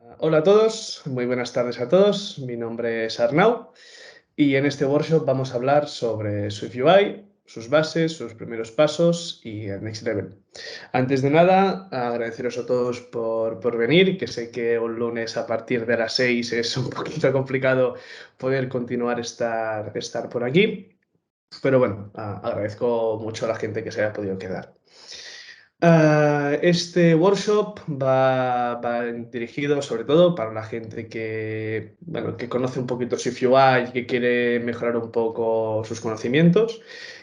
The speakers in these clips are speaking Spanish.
Hola a todos, muy buenas tardes a todos. Mi nombre es Arnau y en este workshop vamos a hablar sobre SwiftUI, sus bases, sus primeros pasos y el Next Level. Antes de nada, agradeceros a todos por venir, que sé que un lunes a partir de las 6 es un poquito complicado poder continuar estar por aquí, pero bueno, agradezco mucho a la gente que se haya podido quedar. Este workshop va dirigido sobre todo para la gente que, bueno, que conoce un poquito SwiftUI y que quiere mejorar un poco sus conocimientos,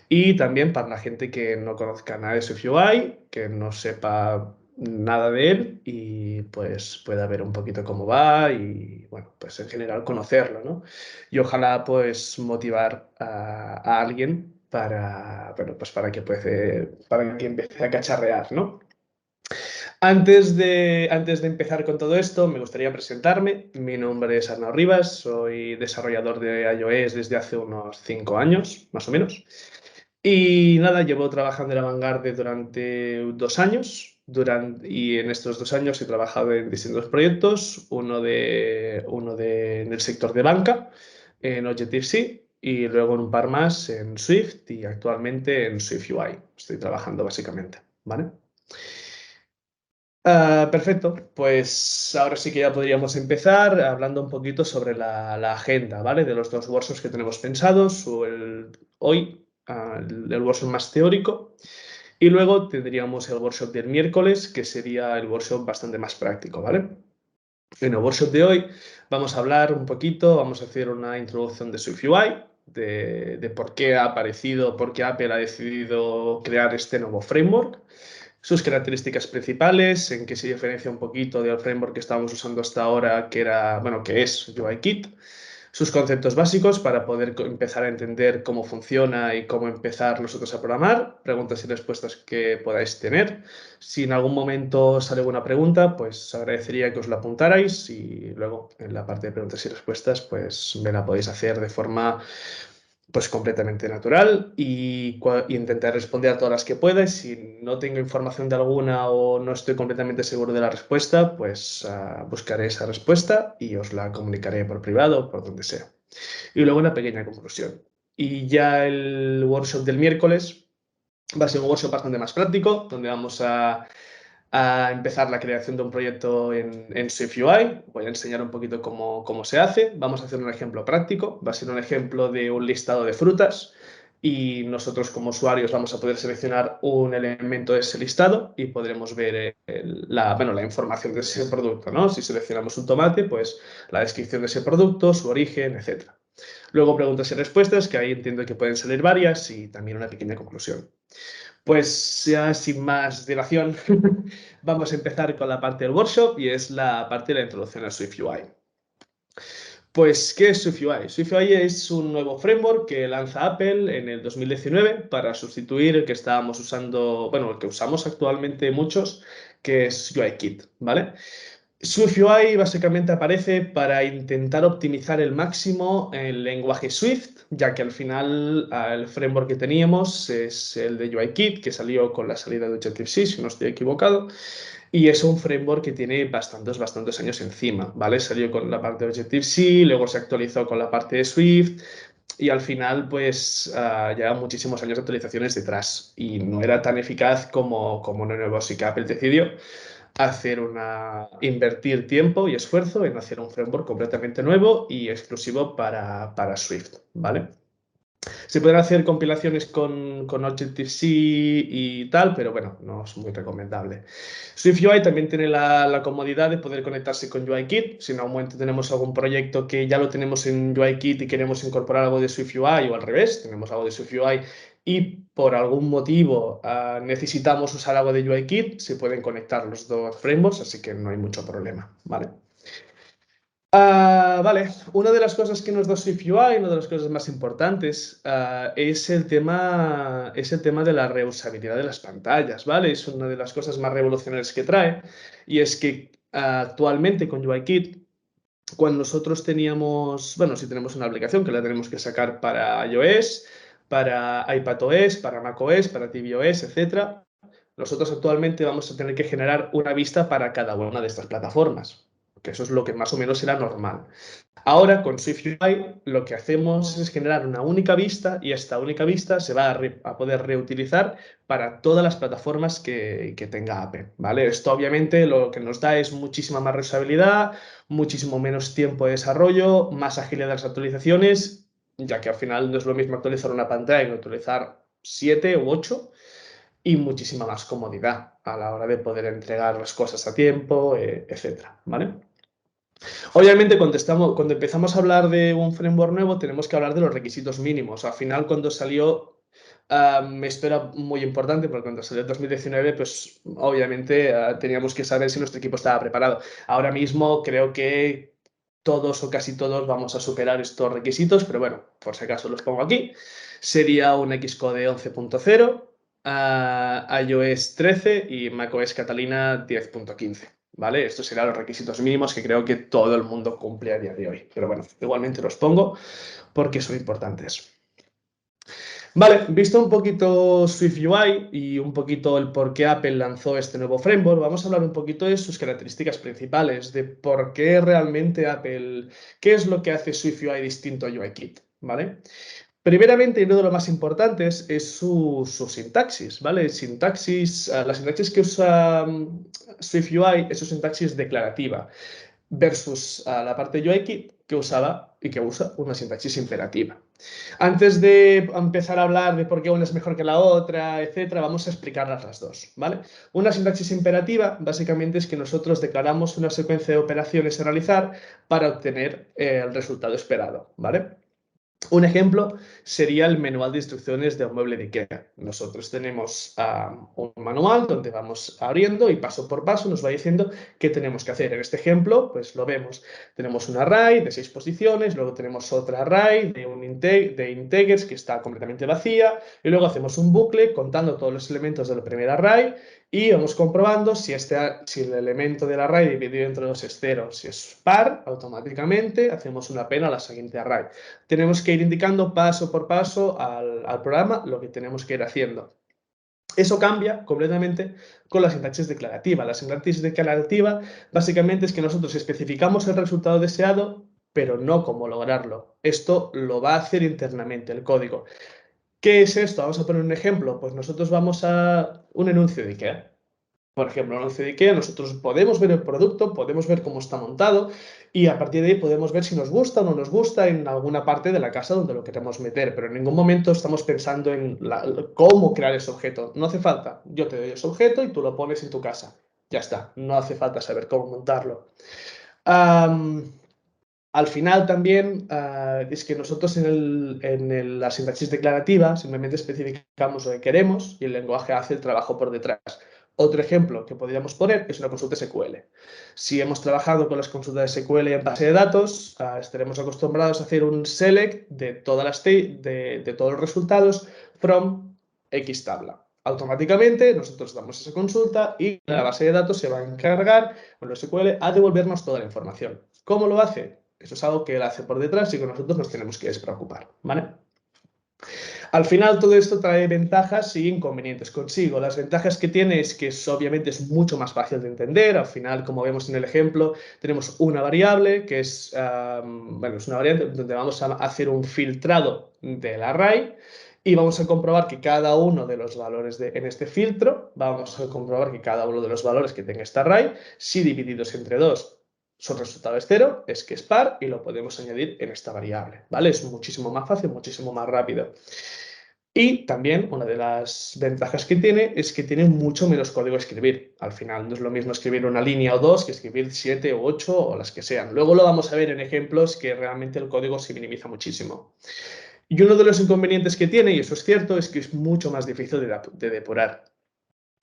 y también para la gente que no conozca nada de SwiftUI, que no sepa nada de él y pues pueda ver un poquito cómo va y, bueno, pues en general conocerlo, ¿no? Y ojalá pues motivar a alguien para, bueno, pues para que empiece a cacharrear, ¿no? Antes de empezar con todo esto, me gustaría presentarme. Mi nombre es Arnau Rivas, soy desarrollador de iOS desde hace unos 5 años, más o menos. Y nada, llevo trabajando en Avantgarde durante 2 años. Y en estos 2 años he trabajado en distintos proyectos, en el sector de banca, en Objective-C, y luego en un par más en Swift y actualmente en SwiftUI. Estoy trabajando básicamente, ¿vale? Perfecto, pues ahora sí que ya podríamos empezar hablando un poquito sobre la agenda, ¿vale? De los dos workshops que tenemos pensados, hoy, el workshop más teórico, y luego tendríamos el workshop del miércoles, que sería el workshop bastante más práctico, ¿vale? En el workshop de hoy vamos a hablar un poquito, vamos a hacer una introducción de SwiftUI, de por qué ha aparecido, por qué Apple ha decidido crear este nuevo framework, sus características principales, en qué se diferencia un poquito del framework que estábamos usando hasta ahora, que es UIKit, sus conceptos básicos para poder empezar a entender cómo funciona y cómo empezar nosotros a programar, preguntas y respuestas que podáis tener. Si en algún momento sale alguna pregunta, pues agradecería que os la apuntarais y luego en la parte de preguntas y respuestas, pues me la podéis hacer de forma pues completamente natural y intentar responder a todas las que pueda. Y si no tengo información de alguna o no estoy completamente seguro de la respuesta, pues buscaré esa respuesta y os la comunicaré por privado o por donde sea. Y luego una pequeña conclusión. Y ya el workshop del miércoles va a ser un workshop bastante más práctico, donde vamos a empezar la creación de un proyecto en SwiftUI. Voy a enseñar un poquito cómo se hace. Vamos a hacer un ejemplo práctico. Va a ser un ejemplo de un listado de frutas y nosotros como usuarios vamos a poder seleccionar un elemento de ese listado y podremos ver la información de ese producto, ¿no? Si seleccionamos un tomate, pues la descripción de ese producto, su origen, etcétera. Luego preguntas y respuestas, que ahí entiendo que pueden salir varias, y también una pequeña conclusión. Pues ya sin más dilación, vamos a empezar con la parte del workshop y es la parte de la introducción a SwiftUI. Pues, ¿qué es SwiftUI? SwiftUI es un nuevo framework que lanza Apple en el 2019 para sustituir el que estábamos usando, bueno, el que usamos actualmente muchos, que es UIKit, ¿vale? SwiftUI básicamente aparece para intentar optimizar el máximo el lenguaje Swift, ya que al final el framework que teníamos es el de UIKit, que salió con la salida de Objective-C, si no estoy equivocado, y es un framework que tiene bastantes años encima, ¿vale? Salió con la parte de Objective-C, luego se actualizó con la parte de Swift, y al final, pues, lleva muchísimos años de actualizaciones detrás y no era tan eficaz como uno nuevo. Así que Apple decidió invertir tiempo y esfuerzo en hacer un framework completamente nuevo y exclusivo para Swift, ¿vale? Se pueden hacer compilaciones con Objective-C y tal, pero bueno, no es muy recomendable. SwiftUI también tiene la comodidad de poder conectarse con UIKit. Si en algún momento tenemos algún proyecto que ya lo tenemos en UIKit y queremos incorporar algo de SwiftUI, o al revés, tenemos algo de SwiftUI y por algún motivo necesitamos usar algo de UIKit, se pueden conectar los dos frameworks, así que no hay mucho problema, ¿vale? Vale, una de las cosas que nos da SwiftUI, una de las cosas más importantes, es el tema de la reusabilidad de las pantallas, ¿vale? Es una de las cosas más revolucionarias que trae, y es que actualmente con UIKit, cuando nosotros teníamos, bueno, si tenemos una aplicación que la tenemos que sacar para iOS, para iPadOS, para macOS, para tvOS, etcétera, nosotros actualmente vamos a tener que generar una vista para cada una de estas plataformas. que eso es lo que más o menos era normal. Ahora con SwiftUI lo que hacemos es generar una única vista y esta única vista se va a poder reutilizar para todas las plataformas que tenga Apple, ¿vale? Esto obviamente lo que nos da es muchísima más reusabilidad, muchísimo menos tiempo de desarrollo, más agilidad de las actualizaciones, ya que al final no es lo mismo actualizar una pantalla que actualizar 7 u 8 y muchísima más comodidad a la hora de poder entregar las cosas a tiempo, etcétera, ¿vale? Obviamente, cuando empezamos a hablar de un framework nuevo, tenemos que hablar de los requisitos mínimos. Al final, cuando salió, esto era muy importante, porque cuando salió en 2019, pues obviamente teníamos que saber si nuestro equipo estaba preparado. Ahora mismo creo que todos o casi todos vamos a superar estos requisitos, pero bueno, por si acaso los pongo aquí. Sería un Xcode 11.0, iOS 13 y macOS Catalina 10.15. ¿Vale? Estos serán los requisitos mínimos que creo que todo el mundo cumple a día de hoy. Pero bueno, igualmente los pongo porque son importantes. Vale, visto un poquito SwiftUI y un poquito el por qué Apple lanzó este nuevo framework, vamos a hablar un poquito de sus características principales, de por qué realmente Apple, qué es lo que hace SwiftUI distinto a UIKit, ¿vale? Primeramente, y uno de los más importantes es su sintaxis, ¿vale? La sintaxis que usa SwiftUI es su sintaxis declarativa versus la parte de UIKit que usaba y que usa una sintaxis imperativa. Antes de empezar a hablar de por qué una es mejor que la otra, etcétera, vamos a explicarlas las dos, ¿vale? Una sintaxis imperativa básicamente es que nosotros declaramos una secuencia de operaciones a realizar para obtener el resultado esperado, ¿vale? Un ejemplo sería el manual de instrucciones de un mueble de IKEA. Nosotros tenemos un manual donde vamos abriendo y paso por paso nos va diciendo qué tenemos que hacer. En este ejemplo, pues lo vemos. Tenemos un array de 6 posiciones, luego tenemos otra array de integers que está completamente vacía y luego hacemos un bucle contando todos los elementos del primer array y vamos comprobando si el elemento del array dividido entre dos es 0. Si es par, automáticamente hacemos una pena a la siguiente array. Tenemos que ir indicando paso por paso al programa lo que tenemos que ir haciendo. Eso cambia completamente con la sintaxis declarativa. La sintaxis declarativa básicamente es que nosotros especificamos el resultado deseado, pero no cómo lograrlo. Esto lo va a hacer internamente el código. ¿Qué es esto? Vamos a poner un ejemplo. Pues nosotros vamos a un anuncio de IKEA. Por ejemplo, en anuncio de IKEA, nosotros podemos ver el producto, podemos ver cómo está montado y a partir de ahí podemos ver si nos gusta o no nos gusta en alguna parte de la casa donde lo queremos meter, pero en ningún momento estamos pensando en cómo crear ese objeto. No hace falta. Yo te doy ese objeto y tú lo pones en tu casa. Ya está. No hace falta saber cómo montarlo. Al final también es que nosotros en la sintaxis declarativa simplemente especificamos lo que queremos y el lenguaje hace el trabajo por detrás. Otro ejemplo que podríamos poner es una consulta SQL. Si hemos trabajado con las consultas SQL en base de datos, estaremos acostumbrados a hacer un select de de todos los resultados from X tabla. Automáticamente nosotros damos esa consulta y la base de datos se va a encargar con los SQL a devolvernos toda la información. ¿Cómo lo hace? Eso es algo que él hace por detrás y que nosotros nos tenemos que despreocupar, ¿vale? Al final todo esto trae ventajas y inconvenientes consigo. Las ventajas que tiene es que obviamente es mucho más fácil de entender. Al final, como vemos en el ejemplo, tenemos una variable que es, bueno, es una variable donde vamos a hacer un filtrado del array y vamos a comprobar que cada uno de los valores en este filtro, vamos a comprobar que cada uno de los valores que tenga este array, si divididos entre 2 su resultado es 0, es que es par y lo podemos añadir en esta variable, ¿vale? Es muchísimo más fácil, muchísimo más rápido. Y también una de las ventajas que tiene es que tiene mucho menos código a escribir. Al final no es lo mismo escribir una línea o dos que escribir 7 o 8 o las que sean. Luego lo vamos a ver en ejemplos que realmente el código se minimiza muchísimo. Y uno de los inconvenientes que tiene, y eso es cierto, es que es mucho más difícil de depurar.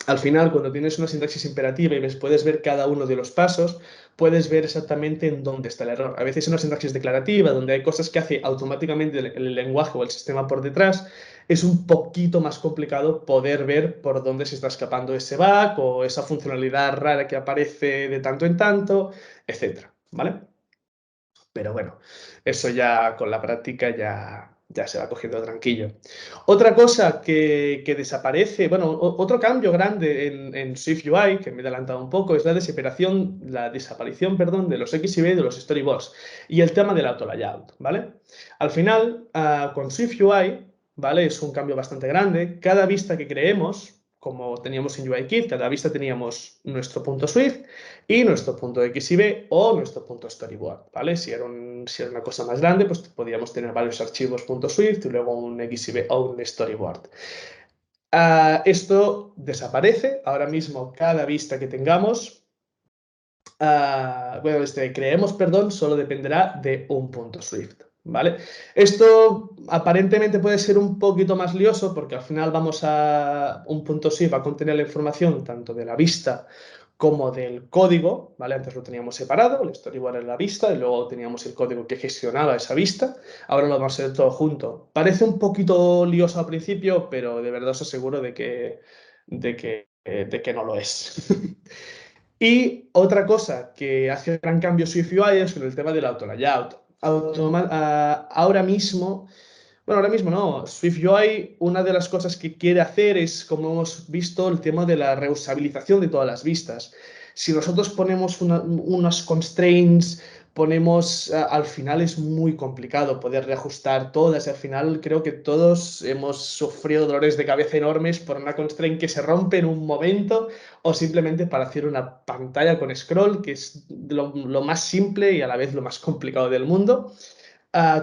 Al final, cuando tienes una sintaxis imperativa y puedes ver cada uno de los pasos, puedes ver exactamente en dónde está el error. A veces en una sintaxis declarativa, donde hay cosas que hace automáticamente el lenguaje o el sistema por detrás, es un poquito más complicado poder ver por dónde se está escapando ese bug o esa funcionalidad rara que aparece de tanto en tanto, etcétera, ¿vale? Pero bueno, eso ya con la práctica ya se va cogiendo tranquillo. Otra cosa que desaparece, bueno, otro cambio grande en SwiftUI, que me he adelantado un poco, es la desaparición, perdón, de los XIB y de los storyboards y el tema del auto layout, ¿vale? Al final, con SwiftUI, ¿vale? Es un cambio bastante grande. Cada vista que creemos, como teníamos en UIKit, cada vista teníamos nuestro punto Swift y nuestro punto XIB o nuestro punto storyboard, ¿vale? Si era una cosa más grande, pues podíamos tener varios archivos .swift y luego un XIB o un storyboard. Esto desaparece. Ahora mismo cada vista que tengamos, creemos, perdón, solo dependerá de un punto Swift, ¿vale? Esto aparentemente puede ser un poquito más lioso porque al final un punto Swift va a contener la información tanto de la vista como del código, ¿vale? Antes lo teníamos separado, el storyboard en la vista y luego teníamos el código que gestionaba esa vista. Ahora lo vamos a hacer todo junto. Parece un poquito lioso al principio, pero de verdad os aseguro de que no lo es. Y otra cosa que hace un gran cambio SwiftUI es con el tema del auto layout. Ahora mismo no, SwiftUI, una de las cosas que quiere hacer es, como hemos visto, el tema de la reusabilización de todas las vistas. Si nosotros ponemos unos constraints, al final es muy complicado poder reajustar todas. Al final creo que todos hemos sufrido dolores de cabeza enormes por una constraint que se rompe en un momento o simplemente para hacer una pantalla con scroll, que es lo más simple y a la vez lo más complicado del mundo.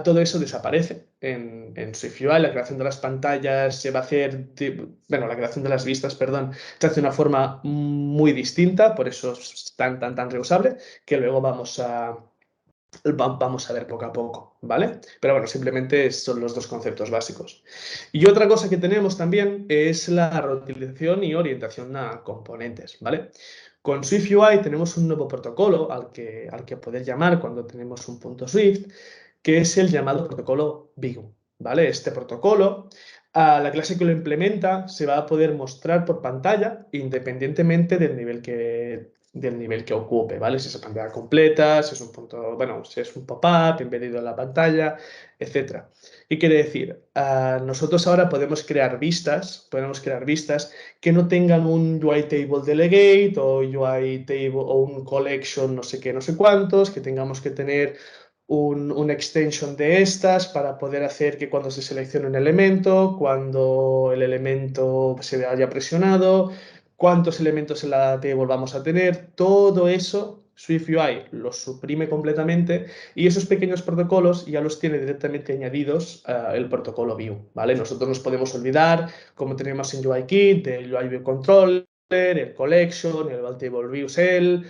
Todo eso desaparece en SwiftUI. La creación de las pantallas se va a hacer, bueno, la creación de las vistas, perdón, se hace de una forma muy distinta, por eso es tan reusable, que luego vamos a ver poco a poco, ¿vale? Pero bueno, simplemente son los dos conceptos básicos. Y otra cosa que tenemos también es la reutilización y orientación a componentes, ¿vale? Con SwiftUI tenemos un nuevo protocolo al que poder llamar cuando tenemos un punto Swift, que es el llamado protocolo View, ¿vale? Este protocolo, a la clase que lo implementa se va a poder mostrar por pantalla independientemente del nivel que ocupe, ¿vale? Si es pantalla completa, si es un punto, bueno, si es un pop-up embedido en la pantalla, etc. ¿Qué quiere decir? Nosotros ahora podemos crear vistas que no tengan un UI table delegate o UI table o un collection no sé qué, no sé cuántos, que tengamos que tener una extension de estas para poder hacer que cuando se seleccione un elemento, cuando el elemento se haya presionado, cuántos elementos en la table vamos a tener, todo eso SwiftUI lo suprime completamente y esos pequeños protocolos ya los tiene directamente añadidos el protocolo View, ¿vale? Nosotros nos podemos olvidar, como tenemos en UIKit, del UI View Controller, el Collection, el Table View Cell,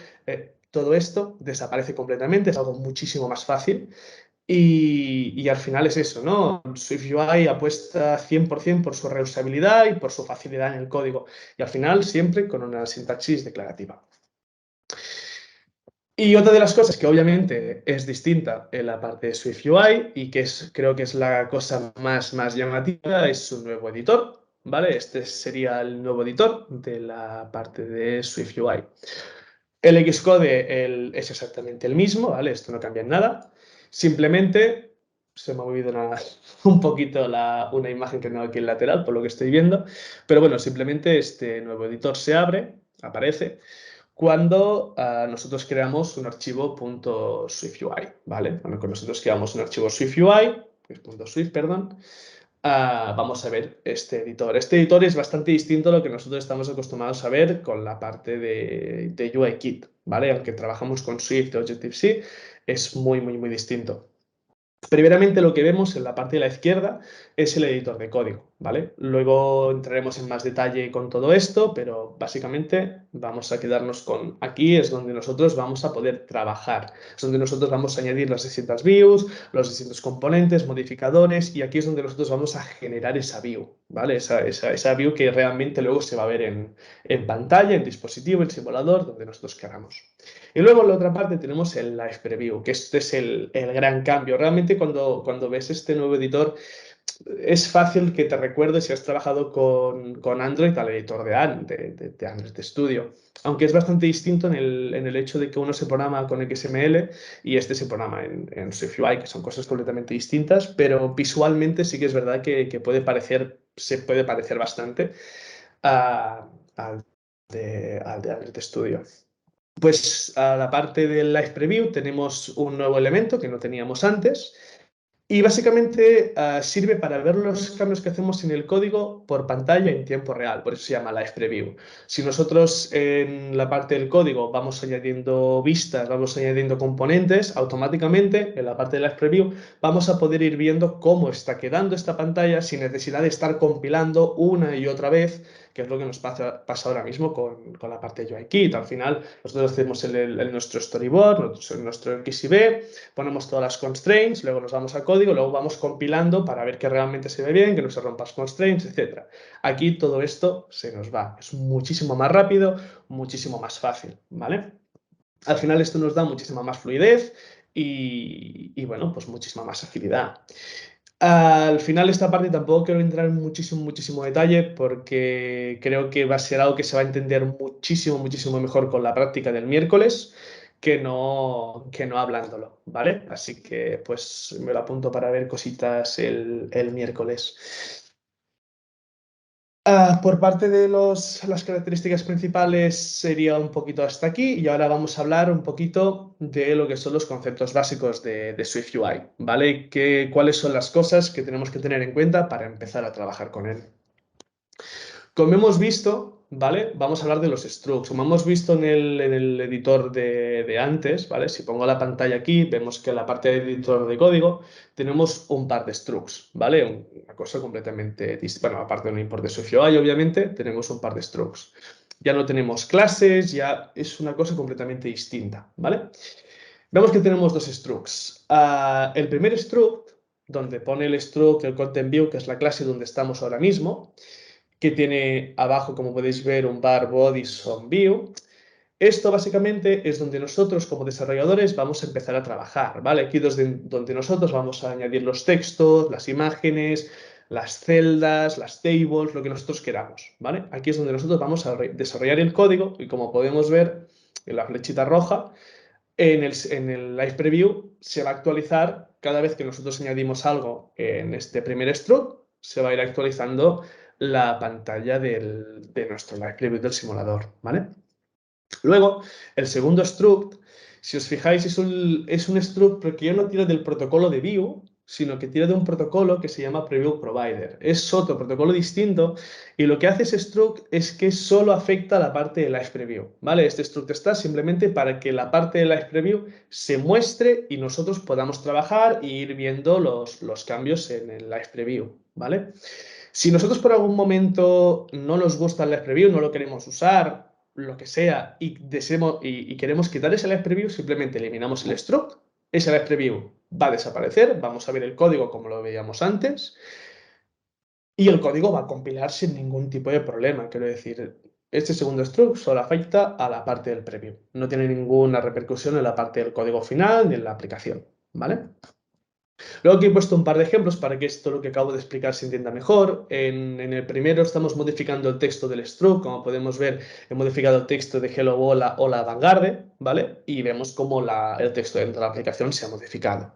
todo esto desaparece completamente, es algo muchísimo más fácil y al final es eso, ¿no? SwiftUI apuesta 100% por su reusabilidad y por su facilidad en el código y al final siempre con una sintaxis declarativa. Y otra de las cosas que obviamente es distinta en la parte de SwiftUI y que creo que es la cosa más llamativa es su nuevo editor, ¿vale? Este sería el nuevo editor de la parte de SwiftUI. El Xcode es exactamente el mismo, ¿vale? Esto no cambia en nada. Simplemente se me ha movido un poquito una imagen que tengo aquí en lateral, por lo que estoy viendo. Pero bueno, simplemente este nuevo editor se abre, aparece, cuando nosotros creamos un archivo .swiftui, ¿vale? Cuando nosotros creamos un archivo SwiftUI, que es .swift, perdón, vamos a ver este editor. Este editor es bastante distinto a lo que nosotros estamos acostumbrados a ver con la parte de UIKit, ¿vale? Aunque trabajamos con Swift y Objective-C, es muy distinto. Primeramente lo que vemos en la parte de la izquierda es el editor de código, ¿vale? Luego entraremos en más detalle con todo esto, pero básicamente vamos a quedarnos con aquí es donde nosotros vamos a poder trabajar, es donde nosotros vamos a añadir las distintas views, los distintos componentes, modificadores y aquí es donde nosotros vamos a generar esa view, ¿vale? Esa view que realmente luego se va a ver en pantalla, en dispositivo, en simulador, donde nosotros queramos. Y luego en la otra parte tenemos el Live Preview, que este es el gran cambio. Realmente cuando ves este nuevo editor es fácil que te recuerdes si has trabajado con Android al editor de Android Studio, aunque es bastante distinto en el hecho de que uno se programa con XML y este se programa en SwiftUI, que son cosas completamente distintas, pero visualmente sí que es verdad que puede parecer, se puede parecer bastante al al de Android Studio. Pues a la parte del Live Preview tenemos un nuevo elemento que no teníamos antes y básicamente sirve para ver los cambios que hacemos en el código por pantalla en tiempo real, por eso se llama Live Preview. Si nosotros en la parte del código vamos añadiendo vistas, vamos añadiendo componentes, automáticamente en la parte de Live Preview vamos a poder ir viendo cómo está quedando esta pantalla sin necesidad de estar compilando una y otra vez, que es lo que nos pasa ahora mismo con la parte de UIKit. Al final nosotros hacemos nuestro storyboard, nuestro XIB, ponemos todas las constraints, luego nos vamos a código, luego vamos compilando para ver que realmente se ve bien, que no se rompan las constraints, etc. Aquí todo esto se nos va. Es muchísimo más rápido, muchísimo más fácil, ¿vale? Al final esto nos da muchísima más fluidez y bueno, pues muchísima más agilidad. Al final esta parte tampoco quiero entrar en muchísimo detalle porque creo que va a ser algo que se va a entender muchísimo mejor con la práctica del miércoles que no hablándolo, ¿vale? Así que pues me lo apunto para ver cositas el miércoles. Por parte de las características principales sería un poquito hasta aquí y ahora vamos a hablar un poquito de lo que son los conceptos básicos de SwiftUI, ¿vale? ¿Cuáles son las cosas que tenemos que tener en cuenta para empezar a trabajar con él? Como hemos visto, ¿vale? Vamos a hablar de los structs. Como hemos visto en el editor de antes, ¿vale? Si pongo la pantalla aquí, vemos que en la parte del editor de código tenemos un par de structs, ¿vale? Una cosa completamente distinta. Bueno, aparte de un import de SwiftUI, obviamente, tenemos un par de structs. Ya no tenemos clases, ya es una cosa completamente distinta, ¿vale? Vemos que tenemos dos structs. El primer struct, donde pone el struct, el content view, que es la clase donde estamos ahora mismo, que tiene abajo, como podéis ver, un bar body on view. Esto básicamente es donde nosotros como desarrolladores vamos a empezar a trabajar, ¿vale? Aquí es donde nosotros vamos a añadir los textos, las imágenes, las celdas, las tables, lo que nosotros queramos, ¿vale? Aquí es donde nosotros vamos a desarrollar el código y como podemos ver en la flechita roja, en el Live Preview se va a actualizar cada vez que nosotros añadimos algo en este primer struct, se va a ir actualizando la pantalla de nuestro Live Preview del simulador, ¿vale? Luego, el segundo struct, si os fijáis, es un struct porque yo no tiro del protocolo de Vue, sino que tiro de un protocolo que se llama Preview Provider. Es otro protocolo distinto y lo que hace ese struct es que solo afecta a la parte de Live Preview, ¿vale? Este struct está simplemente para que la parte de Live Preview se muestre y nosotros podamos trabajar e ir viendo los cambios en el Live Preview, ¿vale? Si nosotros por algún momento no nos gusta el Live Preview, no lo queremos usar, lo que sea, y queremos quitar ese Live Preview, simplemente eliminamos el struct, ese Live Preview va a desaparecer, vamos a ver el código como lo veíamos antes, y el código va a compilar sin ningún tipo de problema. Quiero decir, este segundo struct solo afecta a la parte del preview, no tiene ninguna repercusión en la parte del código final ni en la aplicación, ¿vale? Luego aquí he puesto un par de ejemplos para que esto lo que acabo de explicar se entienda mejor. En el primero estamos modificando el texto del struct. Como podemos ver, he modificado el texto de Hello Hola Vanguard, ¿vale? Y vemos cómo el texto dentro de la aplicación se ha modificado.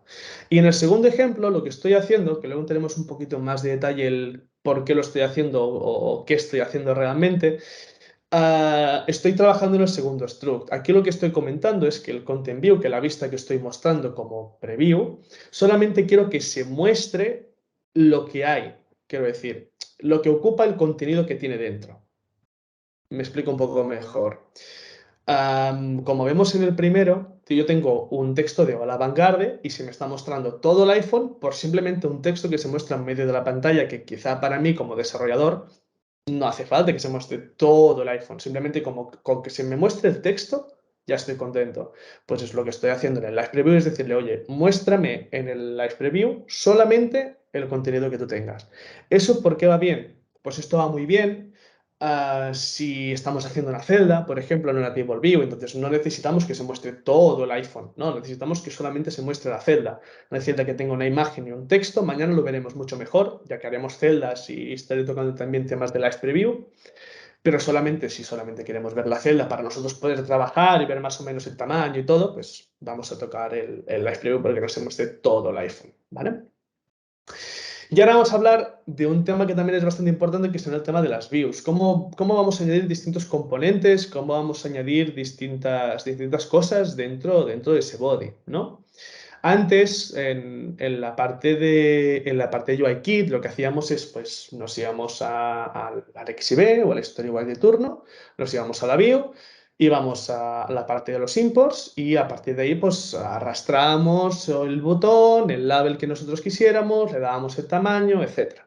Y en el segundo ejemplo, lo que estoy haciendo, que luego tenemos un poquito más de detalle el por qué lo estoy haciendo o qué estoy haciendo realmente, estoy trabajando en el segundo struct. Aquí lo que estoy comentando es que el content view, que la vista que estoy mostrando como preview, solamente quiero que se muestre lo que hay, quiero decir, lo que ocupa el contenido que tiene dentro. Me explico un poco mejor. Como vemos en el primero, yo tengo un texto de Hola Vanguard y se me está mostrando todo el iPhone por simplemente un texto que se muestra en medio de la pantalla que quizá para mí como desarrollador no hace falta que se muestre todo el iPhone, simplemente como con que se me muestre el texto, ya estoy contento. Pues es lo que estoy haciendo en el Live Preview, es decirle, oye, muéstrame en el Live Preview solamente el contenido que tú tengas. ¿Eso por qué va bien? Pues esto va muy bien si estamos haciendo una celda, por ejemplo, en una table view, entonces no necesitamos que se muestre todo el iPhone, no, necesitamos que solamente se muestre la celda. Una celda que tenga una imagen y un texto, mañana lo veremos mucho mejor, ya que haremos celdas y estaré tocando también temas de Live Preview, pero solamente si solamente queremos ver la celda para nosotros poder trabajar y ver más o menos el tamaño y todo, pues vamos a tocar el Live Preview porque no se muestre todo el iPhone, ¿vale? Y ahora vamos a hablar de un tema que también es bastante importante, que es el tema de las views. ¿Cómo vamos a añadir distintos componentes? ¿Cómo vamos a añadir distintas cosas dentro de ese body, ¿no? Antes, en la parte de UIKit, lo que hacíamos es, pues, nos íbamos al XIB o al Storyboard de turno, nos íbamos a la view, íbamos a la parte de los imports y a partir de ahí, pues, arrastramos el botón, el label que nosotros quisiéramos, le dábamos el tamaño, etc.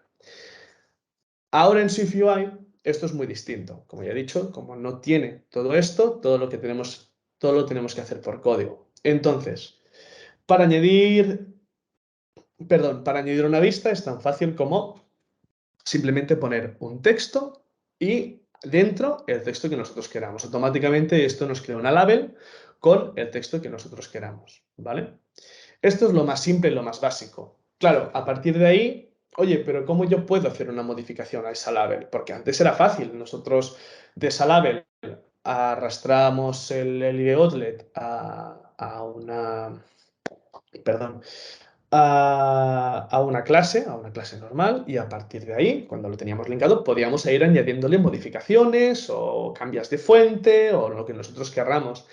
Ahora en SwiftUI esto es muy distinto. Como ya he dicho, como no tiene todo esto, todo lo tenemos que hacer por código. Entonces, para añadir para añadir una vista es tan fácil como simplemente poner un texto y dentro el texto que nosotros queramos. Automáticamente esto nos crea una label con el texto que nosotros queramos, ¿vale? Esto es lo más simple y lo más básico. Claro, a partir de ahí, oye, pero ¿cómo yo puedo hacer una modificación a esa label? Porque antes era fácil. Nosotros de esa label arrastramos el IDE a una, perdón, a una clase normal, y a partir de ahí, cuando lo teníamos linkado, podíamos ir añadiéndole modificaciones o cambios de fuente o lo que nosotros querramos.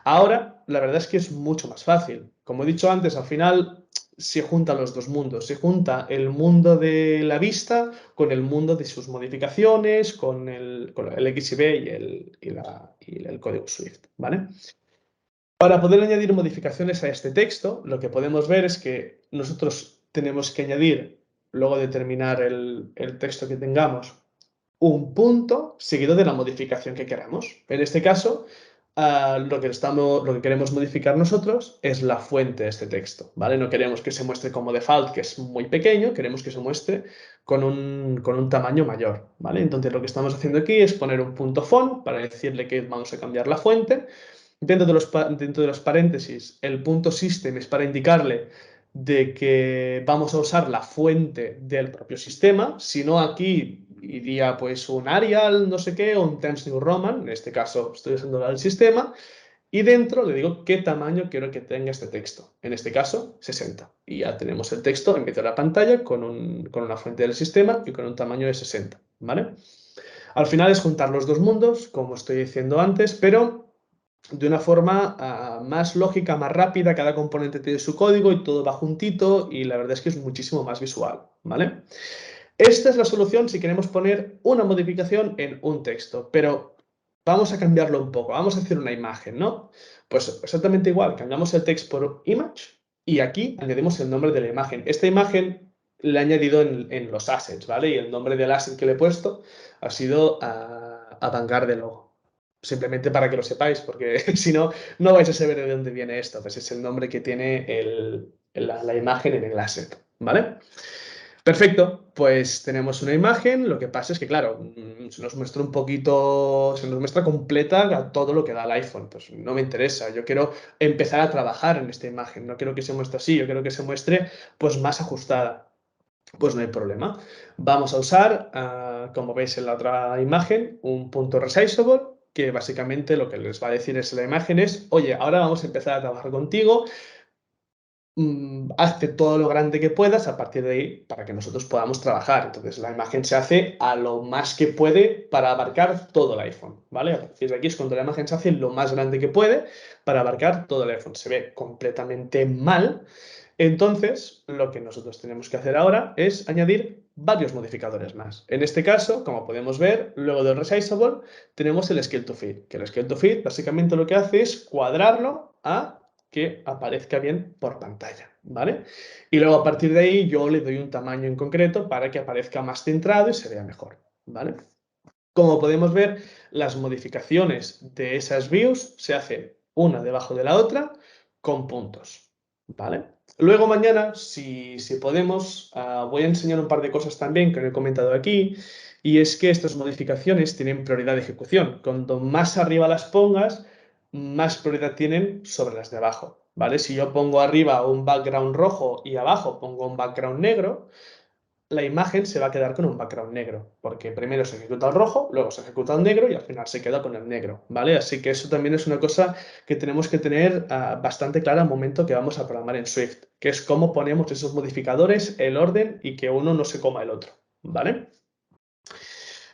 Ahora, la verdad es que es mucho más fácil. Como he dicho antes, al final se juntan los dos mundos. Se junta el mundo de la vista con el mundo de sus modificaciones, con el XIB y el código Swift, ¿vale? Para poder añadir modificaciones a este texto, lo que podemos ver es que nosotros tenemos que añadir, luego de terminar el texto que tengamos, un punto seguido de la modificación que queramos. En este caso, lo que queremos modificar nosotros es la fuente de este texto, ¿vale? No queremos que se muestre como default, que es muy pequeño, queremos que se muestre con un tamaño mayor, ¿vale? Entonces lo que estamos haciendo aquí es poner un punto font para decirle que vamos a cambiar la fuente. Dentro de los paréntesis, el punto system es para indicarle de que vamos a usar la fuente del propio sistema. Si no, aquí iría pues un Arial, no sé qué, o un Times New Roman. En este caso estoy usando la del sistema. Y dentro le digo qué tamaño quiero que tenga este texto. En este caso, 60. Y ya tenemos el texto en medio de la pantalla con una fuente del sistema y con un tamaño de 60. ¿Vale? Al final es juntar los dos mundos, como estoy diciendo antes, pero de una forma más lógica, más rápida. Cada componente tiene su código y todo va juntito, y la verdad es que es muchísimo más visual, ¿vale? Esta es la solución si queremos poner una modificación en un texto, pero vamos a cambiarlo un poco, vamos a hacer una imagen, ¿no? Pues exactamente igual, cambiamos el text por image y aquí añadimos el nombre de la imagen. Esta imagen la he añadido en los assets, ¿vale? Y el nombre del asset que le he puesto ha sido Vanguard de logo. Simplemente para que lo sepáis, porque si no, no vais a saber de dónde viene esto. Pues es el nombre que tiene la imagen en el asset, ¿vale? Perfecto, pues tenemos una imagen. Lo que pasa es que, claro, se nos muestra un poquito, se nos muestra completa a todo lo que da el iPhone. Pues no me interesa. Yo quiero empezar a trabajar en esta imagen. No quiero que se muestre así, yo quiero que se muestre pues más ajustada. Pues no hay problema. Vamos a usar, como veis en la otra imagen, un punto resizable, que básicamente lo que les va a decir es la imagen es, oye, ahora vamos a empezar a trabajar contigo. Hazte todo lo grande que puedas a partir de ahí para que nosotros podamos trabajar. Entonces la imagen se hace a lo más que puede para abarcar todo el iPhone, ¿vale? A partir de aquí es cuando la imagen se hace lo más grande que puede para abarcar todo el iPhone. Se ve completamente mal. Entonces, lo que nosotros tenemos que hacer ahora es añadir varios modificadores más. En este caso, como podemos ver, luego del resizable tenemos el scale to fit, que el scale to fit básicamente lo que hace es cuadrarlo a que aparezca bien por pantalla, ¿vale? Y luego a partir de ahí yo le doy un tamaño en concreto para que aparezca más centrado y se vea mejor, ¿vale? Como podemos ver, las modificaciones de esas views se hacen una debajo de la otra con puntos, ¿vale? Luego mañana, si podemos, voy a enseñar un par de cosas también que no he comentado aquí, Y es que estas modificaciones tienen prioridad de ejecución. Cuanto más arriba las pongas, más prioridad tienen sobre las de abajo, ¿vale? Si yo pongo arriba un background rojo y abajo pongo un background negro, la imagen se va a quedar con un background negro, porque primero se ejecuta el rojo, luego se ejecuta el negro y al final se queda con el negro, ¿vale? Así que eso también es una cosa que tenemos que tener bastante clara al momento que vamos a programar en Swift, que es cómo ponemos esos modificadores, el orden y que uno no se coma el otro, ¿vale?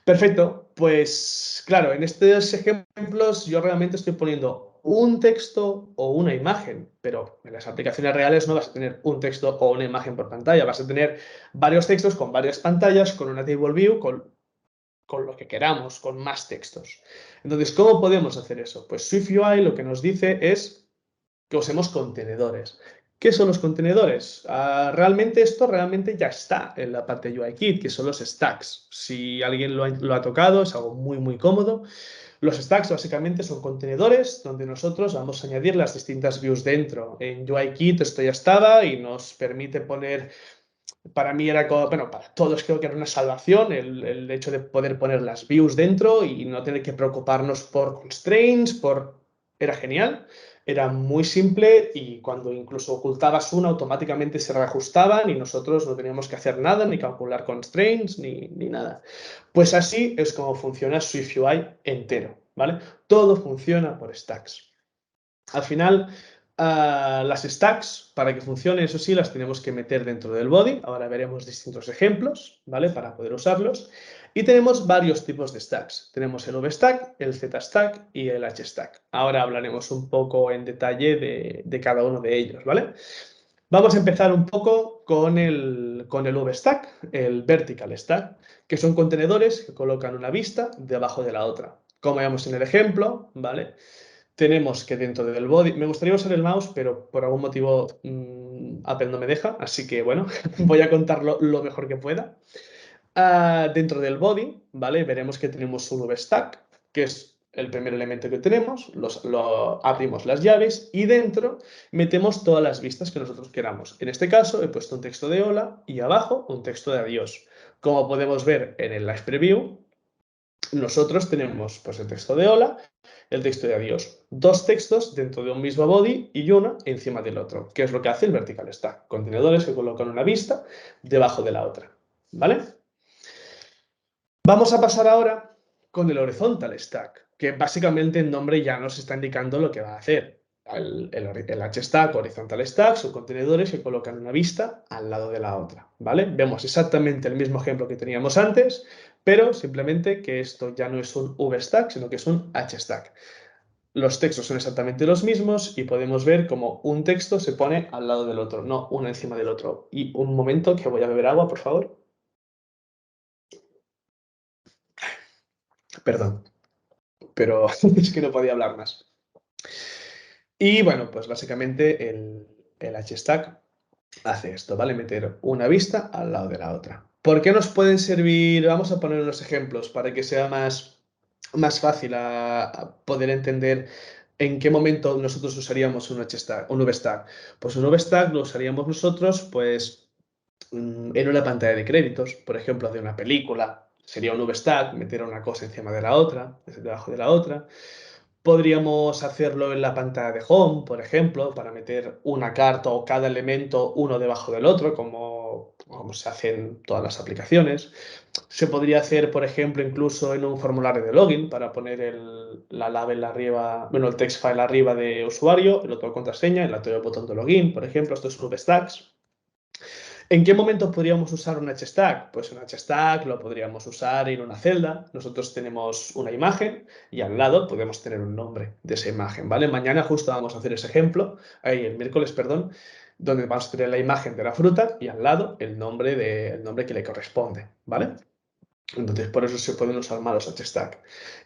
Perfecto, pues claro, en estos ejemplos yo realmente estoy poniendo un texto o una imagen, pero en las aplicaciones reales no vas a tener un texto o una imagen por pantalla, vas a tener varios textos con varias pantallas, con una table view, con lo que queramos, con más textos. Entonces, ¿cómo podemos hacer eso? Pues SwiftUI lo que nos dice es que usemos contenedores. ¿Qué son los contenedores? Realmente esto realmente ya está en la parte de UIKit, que son los stacks. Si alguien lo ha tocado, es algo muy, muy cómodo. Los stacks básicamente son contenedores donde nosotros vamos a añadir las distintas views dentro. En UIKit esto ya estaba y nos permite poner, para mí era, bueno, para todos creo que era una salvación el hecho de poder poner las views dentro y no tener que preocuparnos por constraints, era genial. Era muy simple y cuando incluso ocultabas una, automáticamente se reajustaban y nosotros no teníamos que hacer nada, ni calcular constraints, ni nada. Pues así es como funciona SwiftUI entero, ¿vale? Todo funciona por stacks. Al final, las stacks, para que funcionen, eso sí, las tenemos que meter dentro del body. Ahora veremos distintos ejemplos, ¿vale? Para poder usarlos. Y tenemos varios tipos de stacks. Tenemos el VStack, el ZStack y el HStack. Ahora hablaremos un poco en detalle de cada uno de ellos, ¿vale? Vamos a empezar un poco con el VStack, el Vertical Stack, que son contenedores que colocan una vista debajo de la otra. Como vemos en el ejemplo, ¿vale? Tenemos que dentro del body, me gustaría usar el mouse, pero por algún motivo Apple no me deja, así que bueno, voy a contarlo lo mejor que pueda. Dentro del body, ¿vale? Veremos que tenemos un VStack, que es el primer elemento que tenemos, abrimos las llaves y dentro metemos todas las vistas que nosotros queramos. En este caso he puesto un texto de hola y abajo un texto de adiós. Como podemos ver en el Live Preview, nosotros tenemos pues, el texto de hola, el texto de adiós. Dos textos dentro de un mismo body y uno encima del otro, que es lo que hace el Vertical Stack. Contenedores que colocan una vista debajo de la otra. ¿Vale? Vamos a pasar ahora con el Horizontal Stack, que básicamente el nombre ya nos está indicando lo que va a hacer. El HStack, Horizontal Stack, son contenedores que colocan una vista al lado de la otra, ¿vale? Vemos exactamente el mismo ejemplo que teníamos antes, pero simplemente que esto ya no es un VStack, sino que es un HStack. Los textos son exactamente los mismos y podemos ver cómo un texto se pone al lado del otro, no uno encima del otro. Y un momento que voy a beber agua, por favor. Perdón, pero es que no podía hablar más. Y bueno, pues básicamente el HStack hace esto, ¿vale? Meter una vista al lado de la otra. ¿Por qué nos pueden servir? Vamos a poner unos ejemplos para que sea más fácil a poder entender en qué momento nosotros usaríamos un HStack, un VStack. Pues un VStack lo usaríamos nosotros, pues, en una pantalla de créditos, por ejemplo, de una película. Sería un VStack, meter una cosa encima de la otra, debajo de la otra. Podríamos hacerlo en la pantalla de Home, por ejemplo, para meter una carta o cada elemento uno debajo del otro, como se hace en todas las aplicaciones. Se podría hacer, por ejemplo, incluso en un formulario de login para poner la label arriba, bueno, el text file arriba de usuario, el otro contraseña, el otro el botón de login, por ejemplo. Esto es un stacks. ¿En qué momento podríamos usar un HStack? Pues un HStack lo podríamos usar en una celda. Nosotros tenemos una imagen y al lado podemos tener un nombre de esa imagen, ¿vale? Mañana justo vamos a hacer ese ejemplo, el miércoles, perdón, donde vamos a tener la imagen de la fruta y al lado el nombre que le corresponde, ¿vale? Entonces, por eso se pueden usar más los HStack.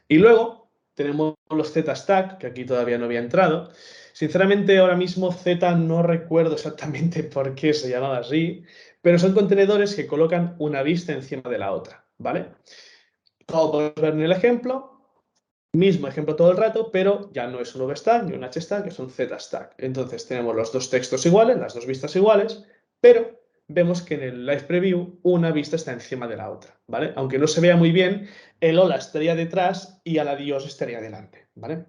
Y luego tenemos los ZStack, que aquí todavía no había entrado. Sinceramente, ahora mismo Z no recuerdo exactamente por qué se llamaba así, pero son contenedores que colocan una vista encima de la otra, ¿vale? Como podemos ver en el ejemplo, mismo ejemplo todo el rato, pero ya no es un VStack ni un HStack, es un ZStack. Entonces tenemos los dos textos iguales, las dos vistas iguales, pero vemos que en el Live Preview una vista está encima de la otra, ¿vale? Aunque no se vea muy bien, el hola estaría detrás y el adiós estaría delante, ¿vale?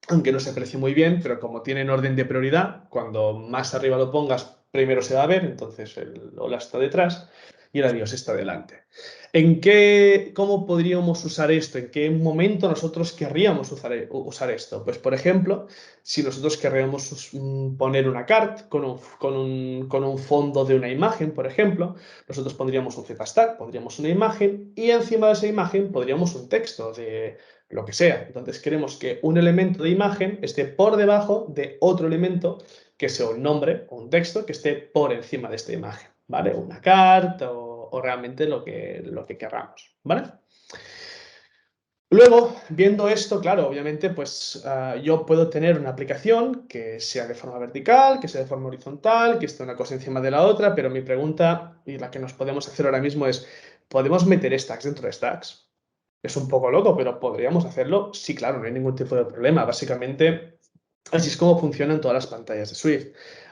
Aunque no se aprecie muy bien, pero como tienen orden de prioridad, cuando más arriba lo pongas, primero se va a ver, entonces el hola está detrás y el adiós está delante. ¿Cómo podríamos usar esto? ¿En qué momento nosotros querríamos usar esto? Pues, por ejemplo, si nosotros querríamos poner una card con un fondo de una imagen, por ejemplo, nosotros pondríamos un Z-stack, pondríamos una imagen y encima de esa imagen podríamos un texto de lo que sea. Entonces queremos que un elemento de imagen esté por debajo de otro elemento que sea un nombre o un texto que esté por encima de esta imagen, ¿vale? Una carta o realmente lo que queramos, ¿vale? Luego, viendo esto, claro, obviamente, pues yo puedo tener una aplicación que sea de forma vertical, que sea de forma horizontal, que esté una cosa encima de la otra, pero mi pregunta y la que nos podemos hacer ahora mismo es, ¿podemos meter stacks dentro de stacks? Es un poco loco, pero podríamos hacerlo. Sí, claro, no hay ningún tipo de problema. Básicamente, así es como funcionan todas las pantallas de Swift.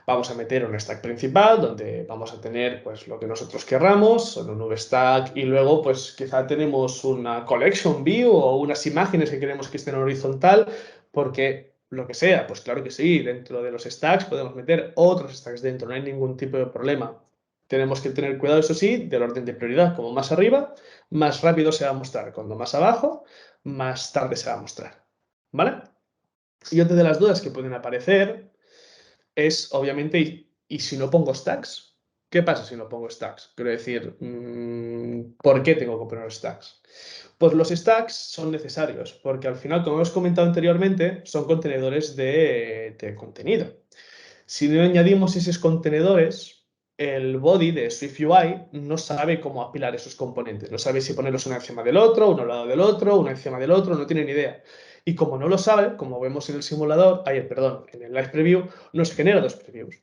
Vamos a meter un stack principal donde vamos a tener pues, lo que nosotros querramos, en un VStack, y luego pues quizá tenemos una collection view o unas imágenes que queremos que estén en horizontal, porque lo que sea, pues claro que sí, dentro de los stacks podemos meter otros stacks dentro, no hay ningún tipo de problema. Tenemos que tener cuidado, eso sí, del orden de prioridad, como más arriba, más rápido se va a mostrar. Cuando más abajo, más tarde se va a mostrar. ¿Vale? Y otra de las dudas que pueden aparecer es, obviamente, ¿y si no pongo stacks? ¿Qué pasa si no pongo stacks? Quiero decir, ¿por qué tengo que poner stacks? Pues los stacks son necesarios, porque al final, como hemos comentado anteriormente, son contenedores de contenido. Si no añadimos esos contenedores, el body de SwiftUI no sabe cómo apilar esos componentes. No sabe si ponerlos uno encima del otro, uno al lado del otro, uno encima del otro, no tiene ni idea. Y como no lo sabe, como vemos en el simulador, perdón, en el live preview, nos genera dos previews.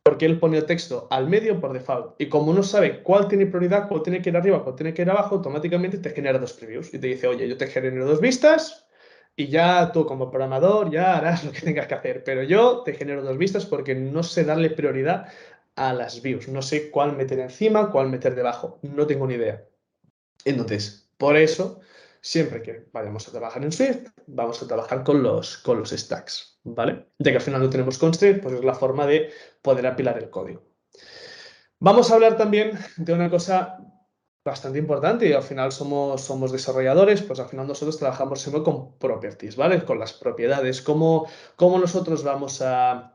Porque él pone el texto al medio por default. Y como no sabe cuál tiene prioridad, cuál tiene que ir arriba, cuál tiene que ir abajo, automáticamente te genera dos previews. Y te dice, oye, yo te genero dos vistas y ya tú como programador ya harás lo que tengas que hacer. Pero yo te genero dos vistas porque no sé darle prioridad a las views. No sé cuál meter encima, cuál meter debajo. No tengo ni idea. Entonces, por eso, siempre que vayamos a trabajar en Swift, vamos a trabajar con los stacks, ¿vale? Ya que al final no tenemos constraint, pues es la forma de poder apilar el código. Vamos a hablar también de una cosa bastante importante y al final somos desarrolladores, pues al final nosotros trabajamos siempre con properties, ¿vale? Con las propiedades, cómo nosotros vamos a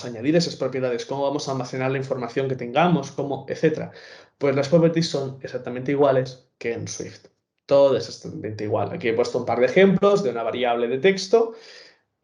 añadir esas propiedades, cómo vamos a almacenar la información que tengamos, etcétera. Pues las properties son exactamente iguales que en Swift. Todo es exactamente igual. Aquí he puesto un par de ejemplos de una variable de texto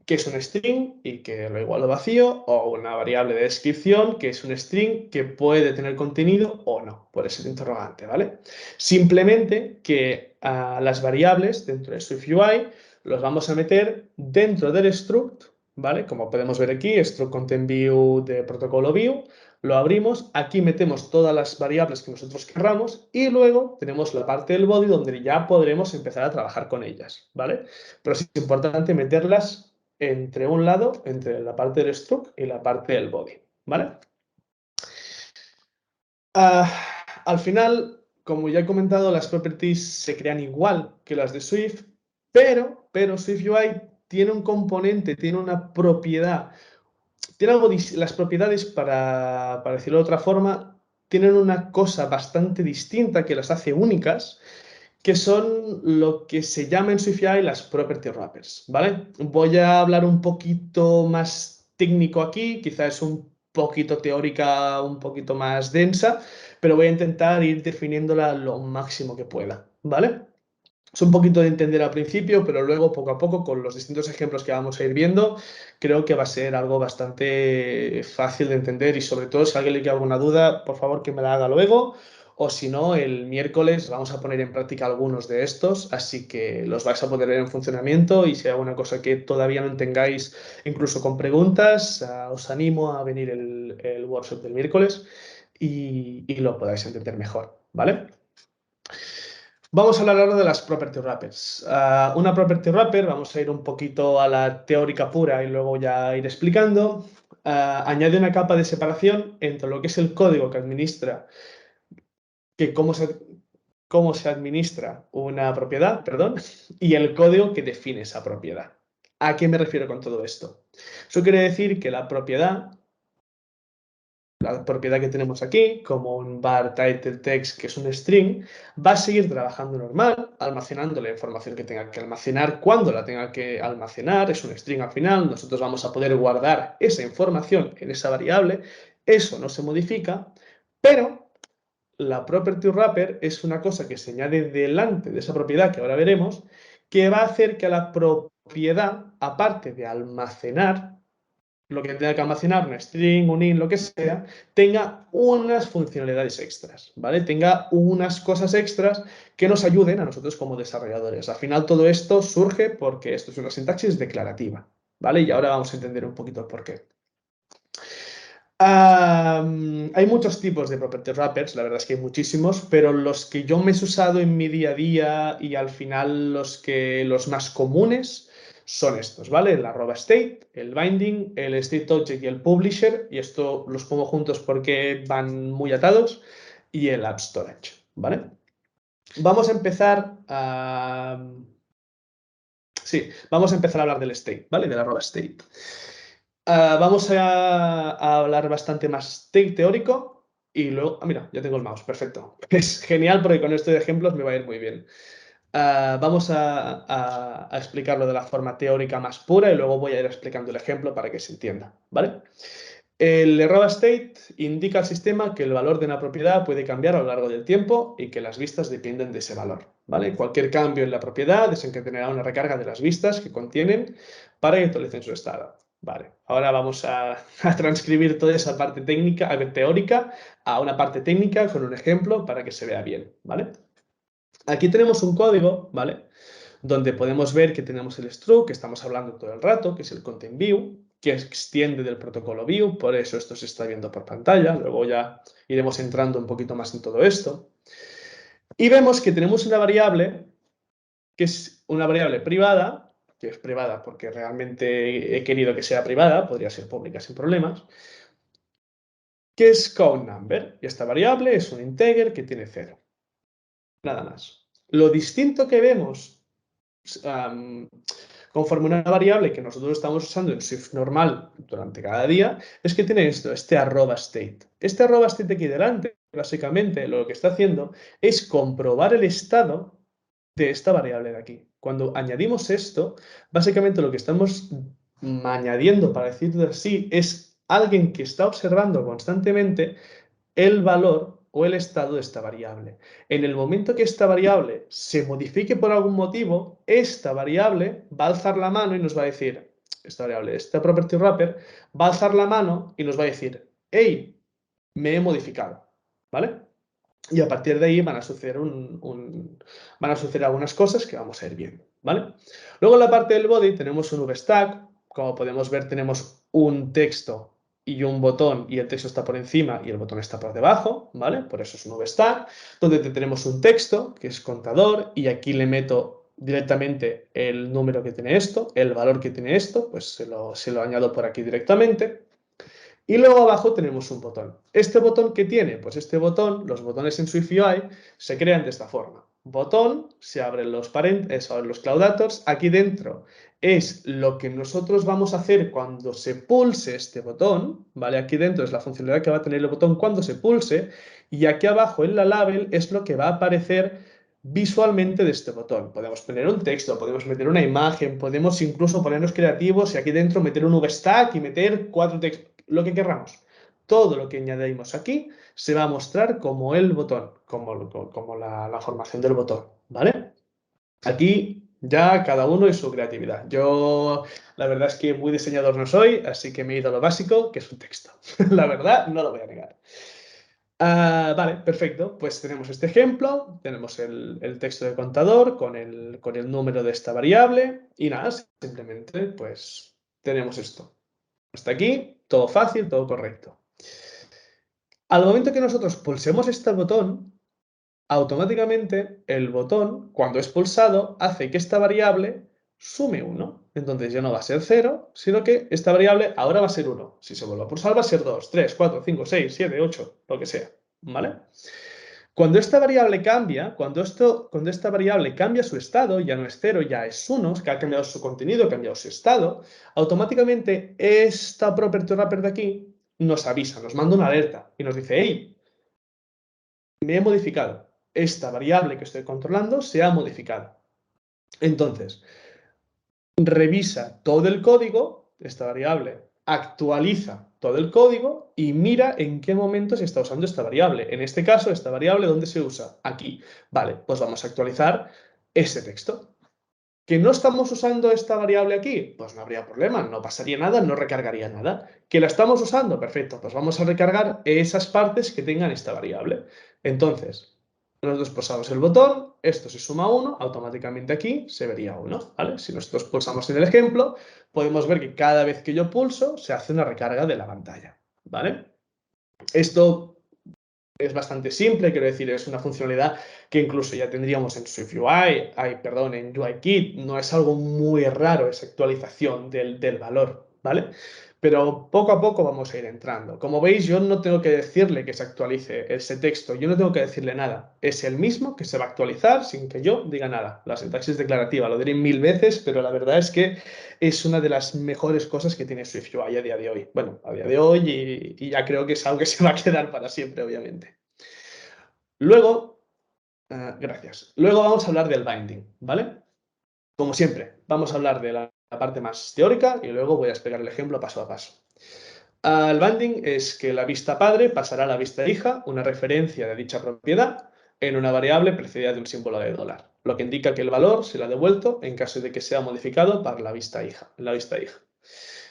que es un string y que lo igualo vacío, o una variable de descripción que es un string que puede tener contenido o no, por ese interrogante, ¿vale? Simplemente que las variables dentro de SwiftUI los vamos a meter dentro del struct, ¿vale? Como podemos ver aquí, struct content view de protocolo view, lo abrimos, aquí metemos todas las variables que nosotros querramos y luego tenemos la parte del body donde ya podremos empezar a trabajar con ellas, ¿vale? Pero es importante meterlas entre un lado, entre la parte del struct y la parte del body, ¿vale? Al final, como ya he comentado, las properties se crean igual que las de Swift, pero SwiftUI tiene un componente, tiene una propiedad, tiene algo, las propiedades, para decirlo de otra forma, tienen una cosa bastante distinta que las hace únicas, que son lo que se llama en SwiftUI las property wrappers, ¿vale? Voy a hablar un poquito más técnico aquí, quizás es un poquito teórica, un poquito más densa, pero voy a intentar ir definiéndola lo máximo que pueda, ¿vale? Es un poquito de entender al principio, pero luego poco a poco, con los distintos ejemplos que vamos a ir viendo, creo que va a ser algo bastante fácil de entender y sobre todo si a alguien le queda alguna duda, por favor que me la haga luego o si no, el miércoles vamos a poner en práctica algunos de estos, así que los vais a poder ver en funcionamiento y si hay alguna cosa que todavía no entendáis, incluso con preguntas, os animo a venir el workshop del miércoles y lo podáis entender mejor, ¿vale? Vamos a hablar ahora de las property wrappers. Una property wrapper, vamos a ir un poquito a la teórica pura y luego ya ir explicando. añade una capa de separación entre lo que es el código que administra, cómo se administra una propiedad, perdón, y el código que define esa propiedad. ¿A qué me refiero con todo esto? Eso quiere decir que la propiedad que tenemos aquí, como un var title text, que es un string, va a seguir trabajando normal, almacenando la información que tenga que almacenar cuando la tenga que almacenar, es un string al final, nosotros vamos a poder guardar esa información en esa variable, eso no se modifica, pero la property wrapper es una cosa que se añade delante de esa propiedad que ahora veremos, que va a hacer que a la propiedad, aparte de almacenar lo que tenga que almacenar, un string, un int, lo que sea, tenga unas funcionalidades extras, ¿vale? Tenga unas cosas extras que nos ayuden a nosotros como desarrolladores. Al final todo esto surge porque esto es una sintaxis declarativa, ¿vale? Y ahora vamos a entender un poquito el por qué. Hay muchos tipos de property wrappers, la verdad es que hay muchísimos, pero los que yo me he usado en mi día a día y al final los más comunes son estos, ¿vale? El @state, el binding, el state object y el publisher, y esto los pongo juntos porque van muy atados, y el app storage, ¿vale? Vamos a empezar Sí, vamos a empezar a hablar del state, ¿vale? Del @state. Vamos a hablar bastante más teórico y luego... mira, ya tengo el mouse, perfecto. Es genial porque con esto de ejemplos me va a ir muy bien. Vamos a explicarlo de la forma teórica más pura y luego voy a ir explicando el ejemplo para que se entienda, ¿vale? El @state indica al sistema que el valor de una propiedad puede cambiar a lo largo del tiempo y que las vistas dependen de ese valor, ¿vale? Cualquier cambio en la propiedad desencadenará una recarga de las vistas que contienen para que actualicen su estado. Vale, ahora vamos a transcribir toda esa parte técnica, teórica a una parte técnica con un ejemplo para que se vea bien, ¿vale? Aquí tenemos un código, ¿vale? Donde podemos ver que tenemos el struct, que estamos hablando todo el rato, que es el content view, que extiende del protocolo view, por eso esto se está viendo por pantalla, luego ya iremos entrando un poquito más en todo esto. Y vemos que tenemos una variable, que es una variable privada, que es privada porque realmente he querido que sea privada, podría ser pública sin problemas, que es countNumber, y esta variable es un integer que tiene 0. Nada más. Lo distinto que vemos conforme una variable que nosotros estamos usando en Swift normal durante cada día, es que tiene esto, este @state. Este @state aquí delante, básicamente lo que está haciendo es comprobar el estado de esta variable de aquí. Cuando añadimos esto, básicamente lo que estamos añadiendo, para decirlo así, es alguien que está observando constantemente el valor o el estado de esta variable. En el momento que esta variable se modifique por algún motivo, esta variable va a alzar la mano y nos va a decir, esta property wrapper, va a alzar la mano y nos va a decir, hey, me he modificado, ¿vale? Y a partir de ahí van a suceder, van a suceder algunas cosas que vamos a ir viendo, ¿vale? Luego en la parte del body tenemos un vstack, como podemos ver tenemos un texto y un botón y el texto está por encima y el botón está por debajo, ¿vale? Por eso es un vstack, donde tenemos un texto que es contador y aquí le meto directamente el número que tiene esto, el valor que tiene esto, pues se lo añado por aquí directamente. Y luego abajo tenemos un botón. ¿Este botón qué tiene? Pues este botón, los botones en SwiftUI se crean de esta forma. Botón, se abren los cloudators. Aquí dentro es lo que nosotros vamos a hacer cuando se pulse este botón, ¿vale? Aquí dentro es la funcionalidad que va a tener el botón cuando se pulse y aquí abajo en la label es lo que va a aparecer visualmente de este botón. Podemos poner un texto, podemos meter una imagen, podemos incluso ponernos creativos y aquí dentro meter un vstack y meter 4 textos, lo que querramos. Todo lo que añadimos aquí se va a mostrar como el botón, como la formación del botón, ¿vale? Aquí ya cada uno y su creatividad. Yo la verdad es que muy diseñador no soy, así que me he ido a lo básico, que es un texto. La verdad, no lo voy a negar. Vale, perfecto. Pues tenemos este ejemplo, tenemos el texto de contador con el número de esta variable y nada, simplemente pues tenemos esto. Hasta aquí, todo fácil, todo correcto. Al momento que nosotros pulsemos este botón, automáticamente el botón, cuando es pulsado, hace que esta variable sume 1. entonces ya no va a ser 0, sino que esta variable ahora va a ser 1. Si se vuelve a pulsar va a ser 2, 3, 4, 5, 6, 7, 8, lo que sea, ¿vale? Cuando esta variable cambia, cuando esta variable cambia su estado, ya no es 0, ya es 1, que ha cambiado su contenido, ha cambiado su estado, automáticamente esta property wrapper de aquí nos avisa, nos manda una alerta y nos dice, hey, me he modificado. Esta variable que estoy controlando se ha modificado. Entonces, revisa todo el código, esta variable actualiza todo el código y mira en qué momento se está usando esta variable. En este caso, esta variable, ¿dónde se usa? Aquí. Vale, pues vamos a actualizar ese texto. ¿Que no estamos usando esta variable aquí? Pues no habría problema, no pasaría nada, no recargaría nada. ¿Que la estamos usando? Perfecto, pues vamos a recargar esas partes que tengan esta variable. Entonces, nosotros pulsamos el botón, esto se suma a 1, automáticamente aquí se vería 1, ¿vale? Si nosotros pulsamos en el ejemplo, podemos ver que cada vez que yo pulso se hace una recarga de la pantalla, ¿vale? Esto es bastante simple, quiero decir, es una funcionalidad que incluso ya tendríamos en SwiftUI, en UIKit, no es algo muy raro esa actualización del valor, ¿vale? Pero poco a poco vamos a ir entrando. Como veis, yo no tengo que decirle que se actualice ese texto, yo no tengo que decirle nada. Es el mismo que se va a actualizar sin que yo diga nada. La sintaxis declarativa lo diré 1000 veces, pero la verdad es que es una de las mejores cosas que tiene SwiftUI a día de hoy. Bueno, a día de hoy y ya creo que es algo que se va a quedar para siempre, obviamente. Luego, gracias. Luego vamos a hablar del binding, ¿vale? Como siempre, vamos a hablar de la parte más teórica y luego voy a explicar el ejemplo paso a paso. El binding es que la vista padre pasará a la vista hija una referencia de dicha propiedad en una variable precedida de un símbolo de dólar, lo que indica que el valor será devuelto en caso de que sea modificado para la vista hija.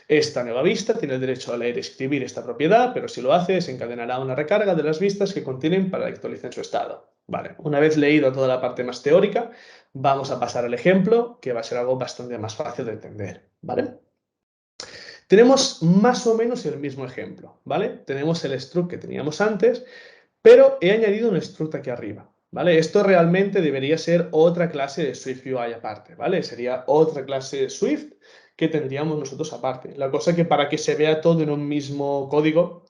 Esta nueva vista tiene el derecho a leer y escribir esta propiedad, pero si lo hace, se encadenará una recarga de las vistas que contienen para que actualicen su estado. Vale, una vez leído toda la parte más teórica, vamos a pasar al ejemplo, que va a ser algo bastante más fácil de entender, ¿vale? Tenemos más o menos el mismo ejemplo, ¿vale? Tenemos el struct que teníamos antes, pero he añadido un struct aquí arriba, ¿vale? Esto realmente debería ser otra clase de SwiftUI aparte, ¿vale? Sería otra clase de Swift que tendríamos nosotros aparte. La cosa que para que se vea todo en un mismo código,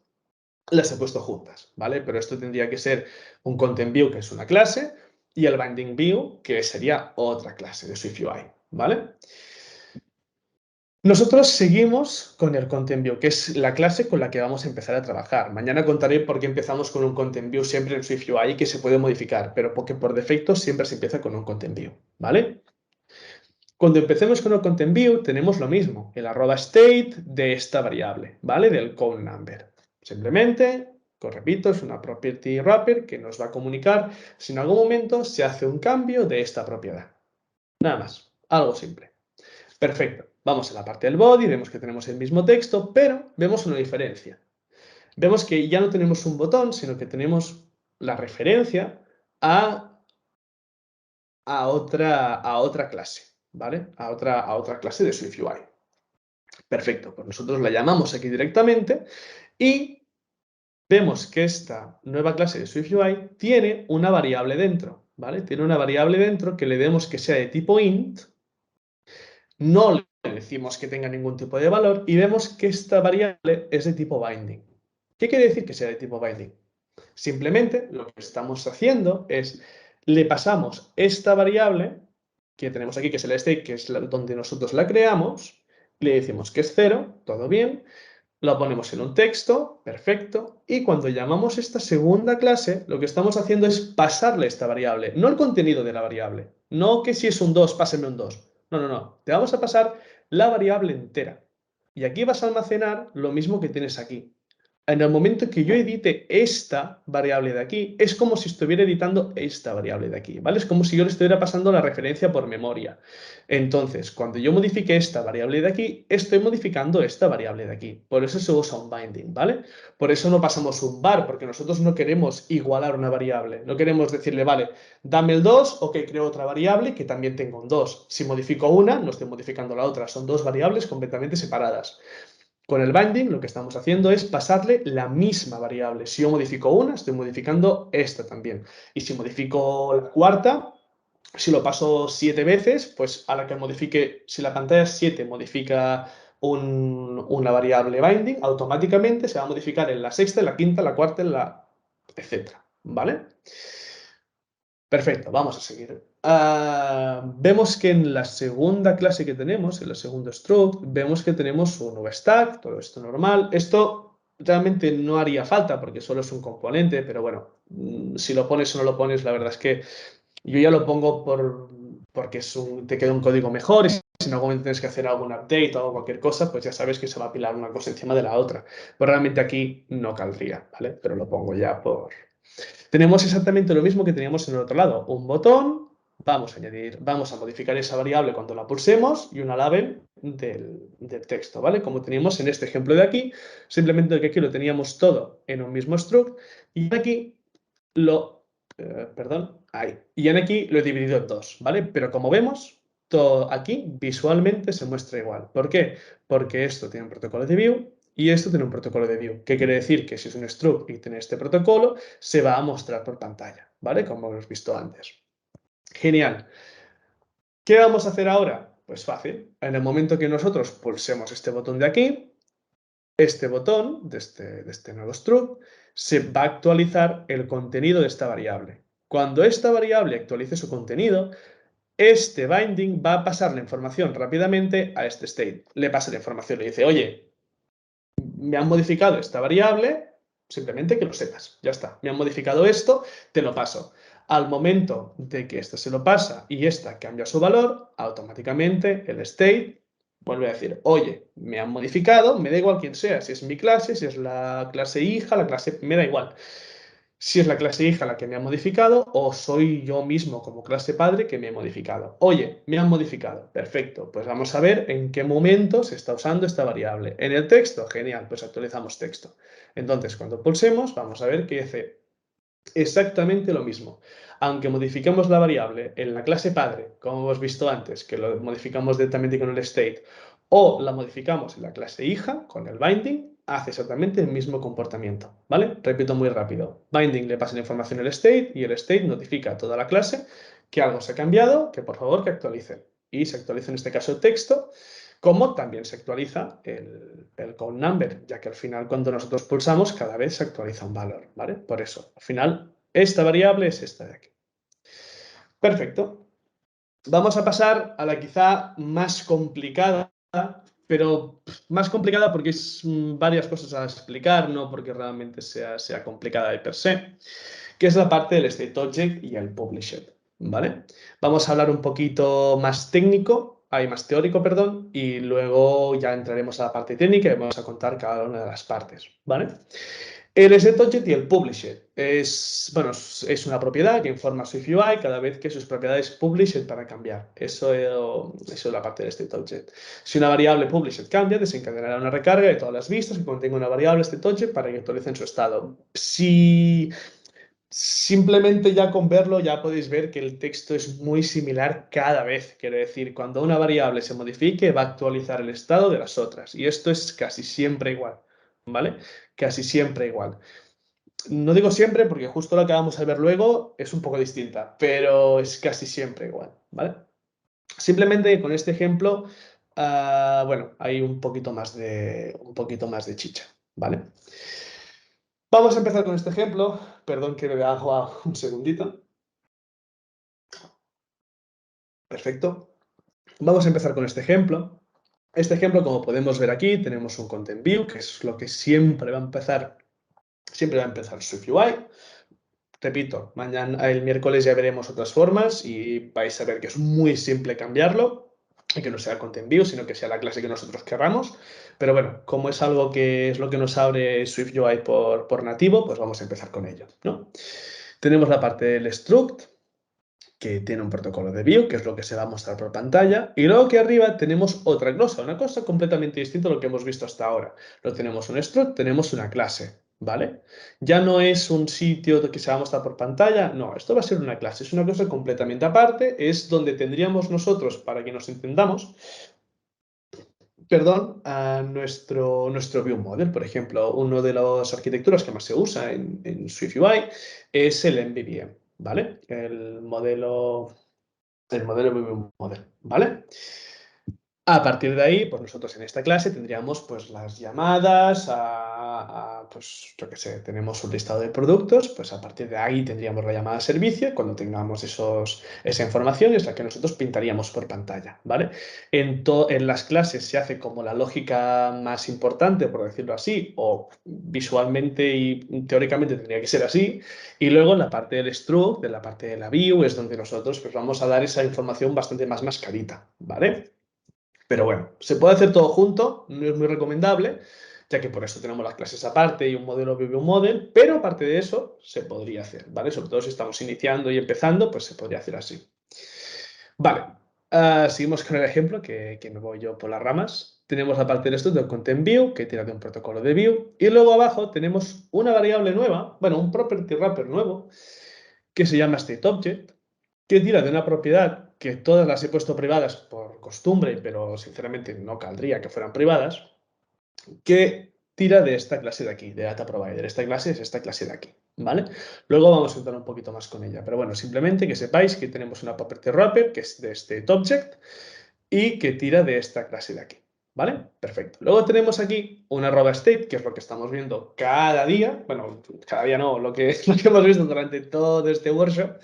las he puesto juntas, ¿vale? Pero esto tendría que ser un Content View, que es una clase, y el Binding View, que sería otra clase de SwiftUI, ¿vale? Nosotros seguimos con el Content View, que es la clase con la que vamos a empezar a trabajar. Mañana contaré por qué empezamos con un Content View siempre en SwiftUI que se puede modificar, pero porque por defecto siempre se empieza con un Content View, ¿vale? Cuando empecemos con el Content View tenemos lo mismo, el @state de esta variable, ¿vale? Del call number. Simplemente, os repito, es una property wrapper que nos va a comunicar si en algún momento se hace un cambio de esta propiedad. Nada más, algo simple. Perfecto. Vamos a la parte del body, vemos que tenemos el mismo texto, pero vemos una diferencia. Vemos que ya no tenemos un botón, sino que tenemos la referencia a otra clase, ¿vale? A otra clase de SwiftUI. Perfecto, pues nosotros la llamamos aquí directamente y vemos que esta nueva clase de SwiftUI tiene una variable dentro, ¿vale? Tiene una variable dentro que le demos que sea de tipo int. No le decimos que tenga ningún tipo de valor y vemos que esta variable es de tipo binding. ¿Qué quiere decir que sea de tipo binding? Simplemente lo que estamos haciendo es le pasamos esta variable que tenemos aquí, que es el state, que es donde nosotros la creamos, le decimos que es 0, todo bien, lo ponemos en un texto, perfecto, y cuando llamamos esta segunda clase, lo que estamos haciendo es pasarle esta variable, no el contenido de la variable, no que si es un 2, páseme un 2. No, te vamos a pasar la variable entera. Y aquí vas a almacenar lo mismo que tienes aquí. En el momento que yo edite esta variable de aquí, es como si estuviera editando esta variable de aquí, ¿vale? Es como si yo le estuviera pasando la referencia por memoria. Entonces, cuando yo modifique esta variable de aquí, estoy modificando esta variable de aquí. Por eso se usa un binding, ¿vale? Por eso no pasamos un var, porque nosotros no queremos igualar una variable. No queremos decirle, vale, dame el 2, ok, creo otra variable que también tengo un 2. Si modifico una, no estoy modificando la otra. Son dos variables completamente separadas. Con el binding lo que estamos haciendo es pasarle la misma variable. Si yo modifico una, estoy modificando esta también. Y si modifico la cuarta, Si lo paso 7 veces, pues a la que modifique, si la pantalla 7 modifica una variable binding, automáticamente se va a modificar en la sexta, en la quinta, en la cuarta, etcétera, ¿vale? Perfecto, vamos a seguir. Vemos que en la segunda clase que tenemos, en la segunda struct, vemos que tenemos un VStack, todo esto normal. Esto realmente no haría falta porque solo es un componente, pero bueno, si lo pones o no lo pones, la verdad es que yo ya lo pongo porque te queda un código mejor y si en algún momento tienes que hacer algún update o cualquier cosa, pues ya sabes que se va a apilar una cosa encima de la otra. Pero realmente aquí no caldría, ¿vale? Pero lo pongo ya Tenemos exactamente lo mismo que teníamos en el otro lado. Un botón, vamos a modificar esa variable cuando la pulsemos y una label del texto, ¿vale? Como teníamos en este ejemplo de aquí, simplemente que aquí lo teníamos todo en un mismo struct y aquí perdón, ahí. Y en aquí lo he dividido en dos, ¿vale? Pero como vemos, todo aquí visualmente se muestra igual. ¿Por qué? Porque esto tiene un protocolo de view y esto tiene un protocolo de view. ¿Qué quiere decir? Que si es un struct y tiene este protocolo, se va a mostrar por pantalla, ¿vale? Como hemos visto antes. Genial. ¿Qué vamos a hacer ahora? Pues fácil. En el momento que nosotros pulsemos este botón de aquí, este botón de este nuevo struct se va a actualizar el contenido de esta variable. Cuando esta variable actualice su contenido, este binding va a pasar la información rápidamente a este state. Le pasa la información, le dice, oye, me han modificado esta variable, simplemente que lo sepas, ya está. Me han modificado esto, te lo paso. Al momento de que esta se lo pasa y esta cambia su valor, automáticamente el state vuelve a decir, oye, me han modificado, me da igual quién sea, si es mi clase, si es la clase hija, la clase, me da igual. Si es la clase hija la que me ha modificado o soy yo mismo como clase padre que me he modificado. Oye, me han modificado. Perfecto. Pues vamos a ver en qué momento se está usando esta variable. En el texto, genial, pues actualizamos texto. Entonces, cuando pulsemos, vamos a ver que hace exactamente lo mismo. Aunque modifiquemos la variable en la clase padre, como hemos visto antes, que lo modificamos directamente con el state, o la modificamos en la clase hija, con el binding, hace exactamente el mismo comportamiento, ¿vale? Repito muy rápido. Binding le pasa la información al state y el state notifica a toda la clase que algo se ha cambiado, que por favor que actualicen. Y se actualiza en este caso el texto, como también se actualiza el count number, ya que al final cuando nosotros pulsamos cada vez se actualiza un valor, ¿vale? Por eso, al final, esta variable es esta de aquí. Perfecto. Vamos a pasar a la quizá más complicada, pero más complicada porque es varias cosas a explicar, no porque realmente sea complicada de per se, que es la parte del state object y el publisher, ¿vale? Vamos a hablar un poquito más técnico, más teórico, perdón, y luego ya entraremos a la parte técnica y vamos a contar cada una de las partes, ¿vale? El setObject y el publisher bueno, es una propiedad que informa a SwiftUI cada vez que sus propiedades publisher para cambiar. Eso es la parte del setObject. Si una variable publisher cambia, desencadenará una recarga de todas las vistas que contenga una variable setObject para que actualicen su estado. Si simplemente ya con verlo ya podéis ver que el texto es muy similar cada vez. Quiere decir, cuando una variable se modifique, va a actualizar el estado de las otras. Y esto es casi siempre igual, ¿vale? Casi siempre igual. No digo siempre porque justo lo que vamos a ver luego es un poco distinta, pero es casi siempre igual, ¿vale? Simplemente con este ejemplo, bueno, hay un poquito más de chicha, ¿vale? Vamos a empezar con este ejemplo. Perdón que me hago un segundito. Perfecto. Vamos a empezar con este ejemplo. Este ejemplo, como podemos ver aquí, tenemos un content view, que es lo que siempre va a empezar SwiftUI. Repito, mañana, el miércoles ya veremos otras formas y vais a ver que es muy simple cambiarlo y que no sea content view, sino que sea la clase que nosotros querramos. Pero bueno, como es algo que es lo que nos abre SwiftUI por nativo, pues vamos a empezar con ello, ¿no? Tenemos la parte del struct, que tiene un protocolo de view, que es lo que se va a mostrar por pantalla, y luego aquí arriba tenemos otra cosa, una cosa completamente distinta a lo que hemos visto hasta ahora. No tenemos un struct, tenemos una clase, ¿vale? Ya no es un sitio que se va a mostrar por pantalla, no, esto va a ser una clase, es una cosa completamente aparte, es donde tendríamos nosotros, para que nos entendamos, perdón, a nuestro view model. Por ejemplo, una de las arquitecturas que más se usa en SwiftUI es el MVVM, ¿vale? El modelo el modelo View Model, ¿vale? A partir de ahí, pues nosotros en esta clase tendríamos pues las llamadas pues yo qué sé, tenemos un listado de productos, pues a partir de ahí tendríamos la llamada a servicio. Cuando tengamos esa información es la que nosotros pintaríamos por pantalla, ¿vale? En las clases se hace como la lógica más importante, por decirlo así, o visualmente y teóricamente tendría que ser así, y luego en la parte del struct, de la parte de la view, es donde nosotros pues vamos a dar esa información bastante más mascarita, ¿vale? Pero bueno, se puede hacer todo junto, no es muy recomendable, ya que por eso tenemos las clases aparte y un modelo View Model, pero aparte de eso se podría hacer, ¿vale? Sobre todo si estamos iniciando y empezando, pues se podría hacer así. Vale, seguimos con el ejemplo, que me voy yo por las ramas. Tenemos la parte del estudio Content View, que tira de un protocolo de View, y luego abajo tenemos una variable nueva, bueno, un property wrapper nuevo, que se llama StateObject, que tira de una propiedad que todas las he puesto privadas por costumbre, pero sinceramente no caldría que fueran privadas, que tira de esta clase de aquí, de Data Provider. Esta clase es esta clase de aquí, ¿vale? Luego vamos a entrar un poquito más con ella, pero bueno, simplemente que sepáis que tenemos una property wrapper, que es de StateObject, y que tira de esta clase de aquí, ¿vale? Perfecto. Luego tenemos aquí un @state, que es lo que estamos viendo cada día, bueno, cada día no, lo que hemos visto durante todo este workshop,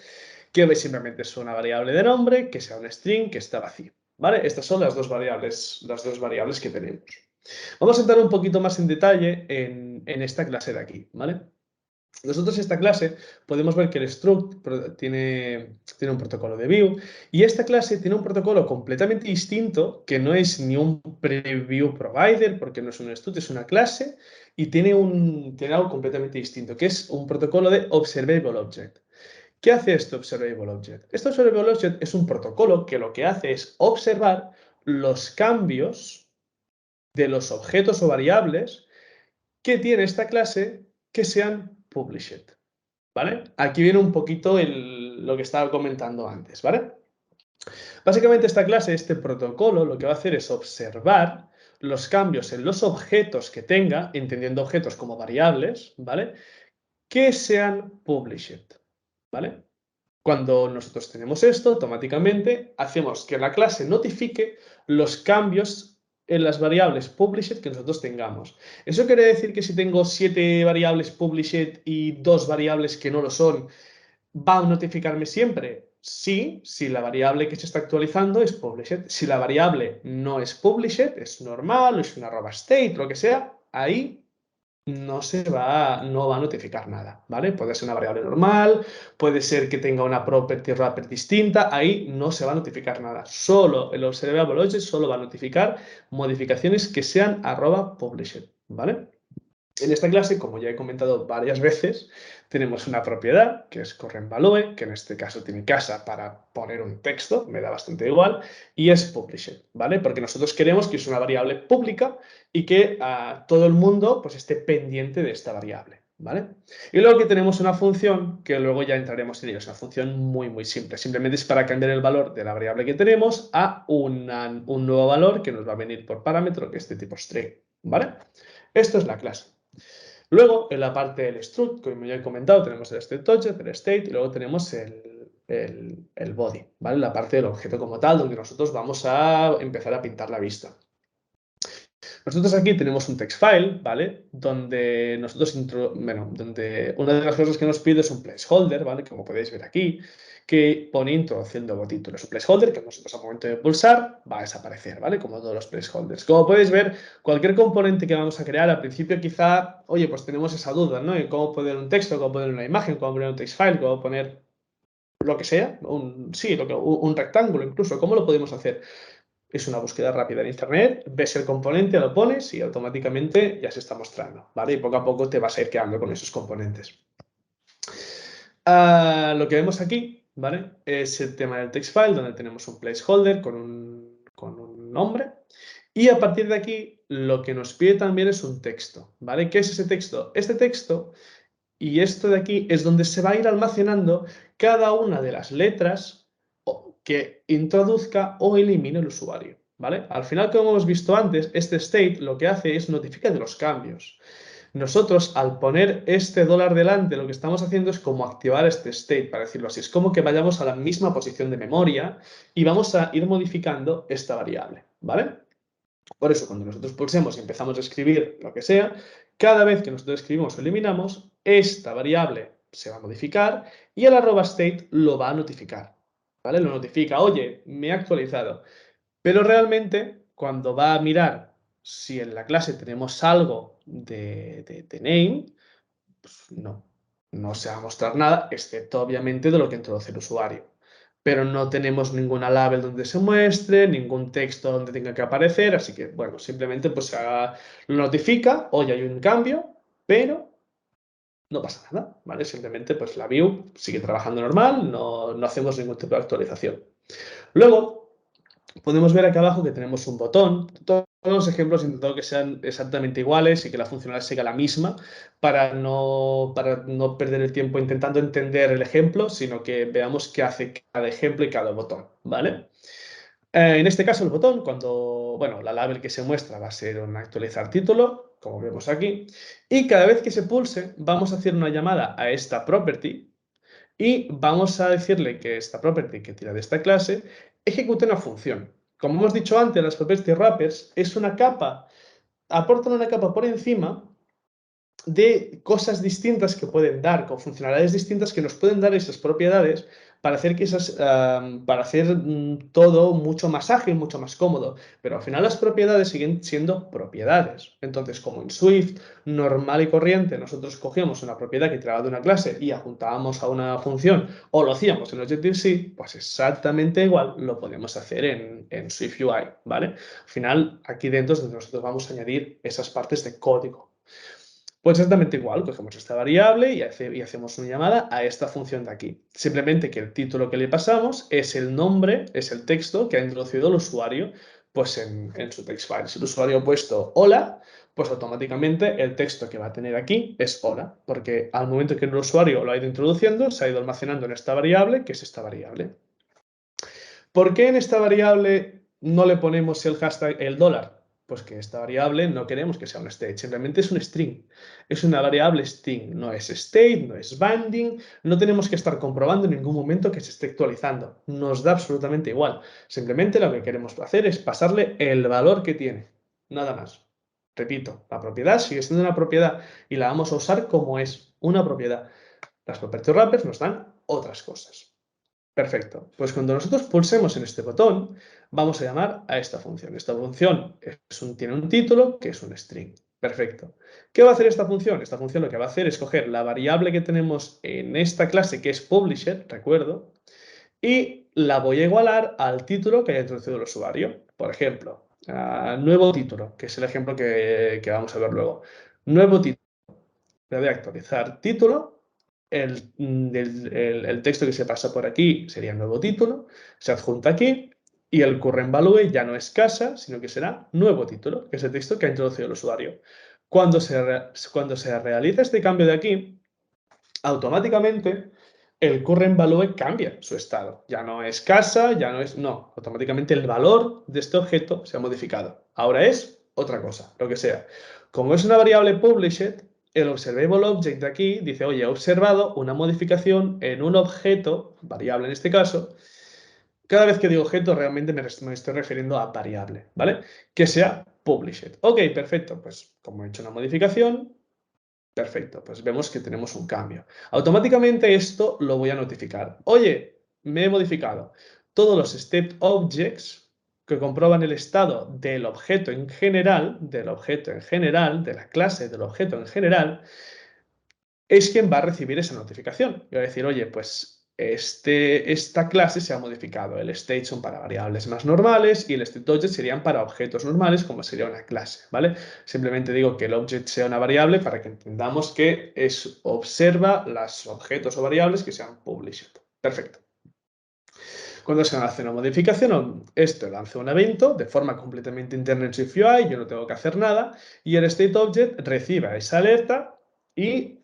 que simplemente es una variable de nombre, que sea un string, que está vacío, ¿vale? Estas son las dos variables que tenemos. Vamos a entrar un poquito más en detalle en esta clase de aquí, ¿vale? Nosotros esta clase podemos ver que el struct tiene un protocolo de view y esta clase tiene un protocolo completamente distinto que no es ni un preview provider porque no es un struct, es una clase y tiene algo completamente distinto que es un protocolo de observable object. ¿Qué hace este Observable Object? Este Observable Object es un protocolo que lo que hace es observar los cambios de los objetos o variables que tiene esta clase que sean published, ¿vale? Aquí viene un poquito lo que estaba comentando antes, ¿vale? Básicamente esta clase, este protocolo, lo que va a hacer es observar los cambios en los objetos que tenga, entendiendo objetos como variables, ¿vale? Que sean published, ¿vale? Cuando nosotros tenemos esto, automáticamente hacemos que la clase notifique los cambios en las variables published que nosotros tengamos. ¿Eso quiere decir que si tengo 7 variables published y 2 variables que no lo son, va a notificarme siempre? Sí, si la variable que se está actualizando es published. Si la variable no es published, es normal, es una @state, lo que sea, ahí no va a notificar nada, ¿vale? Puede ser una variable normal, puede ser que tenga una property wrapper distinta, ahí no se va a notificar nada. Solo el observable object solo va a notificar modificaciones que sean @published, ¿vale? En esta clase, como ya he comentado varias veces, tenemos una propiedad que es currentValue, que en este caso tiene casa para poner un texto, me da bastante igual, y es published, ¿vale? Porque nosotros queremos que es una variable pública y que todo el mundo pues, esté pendiente de esta variable, ¿vale? Y luego que tenemos una función, que luego ya entraremos en ella, es una función muy, muy simple. Simplemente es para cambiar el valor de la variable que tenemos a un nuevo valor que nos va a venir por parámetro, que es de tipo string, ¿vale? Esto es la clase. Luego, en la parte del struct, como ya he comentado, tenemos el StateObject, el state, y luego tenemos el body, ¿vale? La parte del objeto como tal, donde nosotros vamos a empezar a pintar la vista. Nosotros aquí tenemos un text file, ¿vale? Donde donde una de las cosas que nos pide es un placeholder, ¿vale? Como podéis ver aquí, que pone introducción de título. Es un placeholder que nosotros al momento de pulsar va a desaparecer, ¿vale? Como todos los placeholders. Como podéis ver, cualquier componente que vamos a crear, al principio quizá, oye, pues tenemos esa duda, ¿no? En cómo poner un texto, cómo poner una imagen, cómo poner un text file, cómo poner lo que sea, un rectángulo incluso, ¿cómo lo podemos hacer? Es una búsqueda rápida en internet, ves el componente, lo pones y automáticamente ya se está mostrando, ¿vale? Y poco a poco te vas a ir quedando con esos componentes. Lo que vemos aquí, ¿vale? Es el tema del text file, donde tenemos un placeholder con un nombre. Y a partir de aquí, lo que nos pide también es un texto, ¿vale? ¿Qué es ese texto? Este texto y esto de aquí es donde se va a ir almacenando cada una de las letras que introduzca o elimine el usuario, ¿vale? Al final, como hemos visto antes, este state lo que hace es notificar de los cambios. Nosotros, al poner este dólar delante, lo que estamos haciendo es como activar este state, para decirlo así. Es como que vayamos a la misma posición de memoria y vamos a ir modificando esta variable, ¿vale? Por eso, cuando nosotros pulsemos y empezamos a escribir lo que sea, cada vez que nosotros escribimos o eliminamos, esta variable se va a modificar y el @state lo va a notificar, ¿vale? Lo notifica, oye, me he actualizado. Pero realmente, cuando va a mirar si en la clase tenemos algo de name, pues no se va a mostrar nada, excepto obviamente de lo que introduce el usuario. Pero no tenemos ninguna label donde se muestre, ningún texto donde tenga que aparecer, así que, bueno, simplemente pues lo notifica, oye, hay un cambio, pero no pasa nada, ¿vale? Simplemente pues la view sigue trabajando normal, no hacemos ningún tipo de actualización. Luego, podemos ver aquí abajo que tenemos un botón. Todos los ejemplos he intentado que sean exactamente iguales y que la funcionalidad sea la misma para no perder el tiempo intentando entender el ejemplo, sino que veamos qué hace cada ejemplo y cada botón, ¿vale? En este caso el botón, bueno, la label que se muestra va a ser un actualizar título, como vemos aquí, y cada vez que se pulse vamos a hacer una llamada a esta property y vamos a decirle que esta property que tira de esta clase ejecute una función. Como hemos dicho antes, las property wrappers es una capa, aportan una capa por encima de cosas distintas que pueden dar, con funcionalidades distintas que nos pueden dar esas propiedades para hacer para hacer todo mucho más ágil, mucho más cómodo. Pero al final las propiedades siguen siendo propiedades. Entonces, como en Swift, normal y corriente, nosotros cogíamos una propiedad que tiraba de una clase y adjuntábamos a una función, o lo hacíamos en Objective-C, pues exactamente igual lo podemos hacer en Swift UI, ¿vale? Al final, aquí dentro es donde nosotros vamos a añadir esas partes de código. Pues exactamente igual, cogemos esta variable y hacemos una llamada a esta función de aquí. Simplemente que el título que le pasamos es el nombre, es el texto que ha introducido el usuario pues en su text file. Si el usuario ha puesto hola, pues automáticamente el texto que va a tener aquí es hola, porque al momento que el usuario lo ha ido introduciendo, se ha ido almacenando en esta variable, que es esta variable. ¿Por qué en esta variable no le ponemos el hashtag, el dólar? Pues que esta variable no queremos que sea un state, simplemente es un string. Es una variable string, no es state, no es binding, no tenemos que estar comprobando en ningún momento que se esté actualizando. Nos da absolutamente igual. Simplemente lo que queremos hacer es pasarle el valor que tiene, nada más. Repito, la propiedad sigue siendo una propiedad y la vamos a usar como es una propiedad. Las property wrappers nos dan otras cosas. Perfecto. Pues cuando nosotros pulsemos en este botón, vamos a llamar a esta función. Esta función tiene un título que es un string. Perfecto. ¿Qué va a hacer esta función? Esta función lo que va a hacer es coger la variable que tenemos en esta clase, que es publisher, recuerdo, y la voy a igualar al título que haya introducido el usuario. Por ejemplo, nuevo título, que es el ejemplo que vamos a ver luego. Nuevo título. Le voy a actualizar título. El texto que se pasa por aquí sería el nuevo título, se adjunta aquí y el current value ya no es casa, sino que será nuevo título, que es el texto que ha introducido el usuario. Cuando se realiza este cambio de aquí, automáticamente el current value cambia su estado. Ya no es casa, ya no es... No, automáticamente el valor de este objeto se ha modificado. Ahora es otra cosa, lo que sea. Como es una variable published, el observable object de aquí dice, oye, he observado una modificación en un objeto, variable en este caso. Cada vez que digo objeto, realmente me estoy refiriendo a variable, ¿vale? Que sea published. Ok, perfecto. Pues como he hecho una modificación, perfecto, pues vemos que tenemos un cambio. Automáticamente esto lo voy a notificar. Oye, me he modificado. Todos los step objects que comprueban el estado del objeto en general, de la clase del objeto en general, es quien va a recibir esa notificación. Y va a decir, oye, pues esta clase se ha modificado. El state son para variables más normales y el state object serían para objetos normales, como sería una clase, ¿vale? Simplemente digo que el object sea una variable para que entendamos que observa los objetos o variables que sean published. Perfecto. Cuando se hace una modificación, esto lanza un evento de forma completamente interna en Swift UI, yo no tengo que hacer nada, y el state object recibe esa alerta y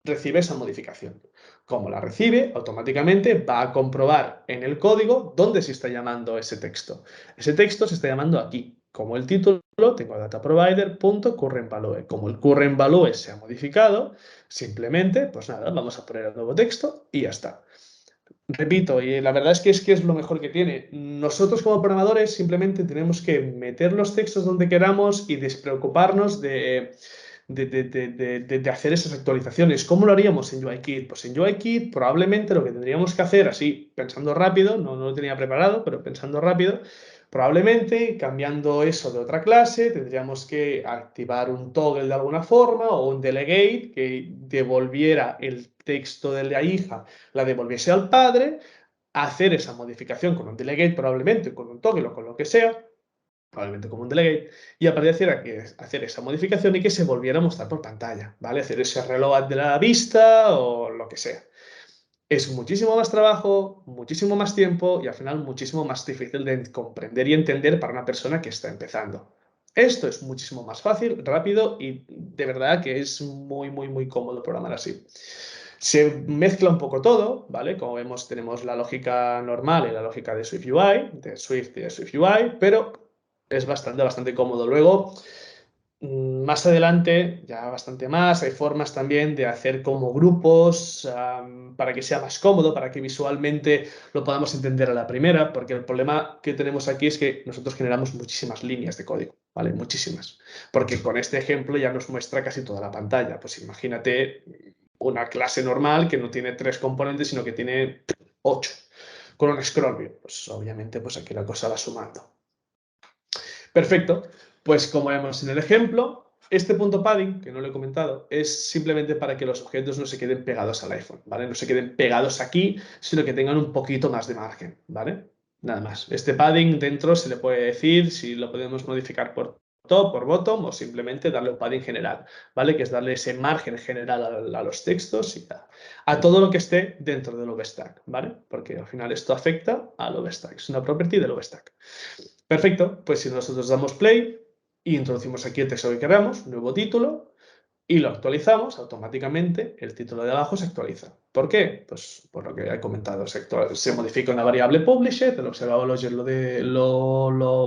recibe esa modificación. Como la recibe, automáticamente va a comprobar en el código dónde se está llamando ese texto. Ese texto se está llamando aquí. como el título, tengo dataprovider.currentValue. Como el currentValue se ha modificado, simplemente, pues nada, vamos a poner el nuevo texto y ya está. Repito, y la verdad es que es lo mejor que tiene. Nosotros como programadores simplemente tenemos que meter los textos donde queramos y despreocuparnos de hacer esas actualizaciones. ¿Cómo lo haríamos en UIKit? Pues en UIKit probablemente lo que tendríamos que hacer, así pensando rápido, no lo tenía preparado, pero pensando rápido, probablemente cambiando eso de otra clase, tendríamos que activar un toggle de alguna forma o un delegate que devolviera el texto de la hija, la devolviese al padre, hacer esa modificación con un delegate probablemente, con un toggle o con lo que sea, probablemente como un delegate, y a partir de aquí hacer esa modificación y que se volviera a mostrar por pantalla, ¿vale? Hacer ese reload de la vista o lo que sea. Es muchísimo más trabajo, muchísimo más tiempo y al final muchísimo más difícil de comprender y entender para una persona que está empezando. Esto es muchísimo más fácil, rápido y de verdad que es muy, muy, muy cómodo programar así. Se mezcla un poco todo, ¿vale? Como vemos, tenemos la lógica normal y la lógica de SwiftUI, de Swift y de SwiftUI, pero es bastante, bastante cómodo. Luego, más adelante, ya bastante más, hay formas también de hacer como grupos para que sea más cómodo, para que visualmente lo podamos entender a la primera, porque el problema que tenemos aquí es que nosotros generamos muchísimas líneas de código, ¿vale? Muchísimas. Porque con este ejemplo ya nos muestra casi toda la pantalla. Pues imagínate una clase normal que no tiene 3 componentes, sino que tiene 8, con un scroll view. Pues obviamente pues aquí la cosa va sumando. Perfecto. Pues como vemos en el ejemplo, este punto padding, que no lo he comentado, es simplemente para que los objetos no se queden pegados al iPhone, ¿vale? No se queden pegados aquí, sino que tengan un poquito más de margen, ¿vale? Nada más. Este padding dentro se le puede decir si lo podemos modificar por top, por bottom o simplemente darle un padding general, ¿vale? Que es darle ese margen general a los textos y a todo lo que esté dentro del OverStack, ¿vale? Porque al final esto afecta al OverStack, es una property del OverStack. Perfecto, pues si nosotros damos play y introducimos aquí el texto que queramos, nuevo título, y lo actualizamos, automáticamente el título de abajo se actualiza. ¿Por qué? Pues por lo que he comentado, se modifica una variable publisher, el observable object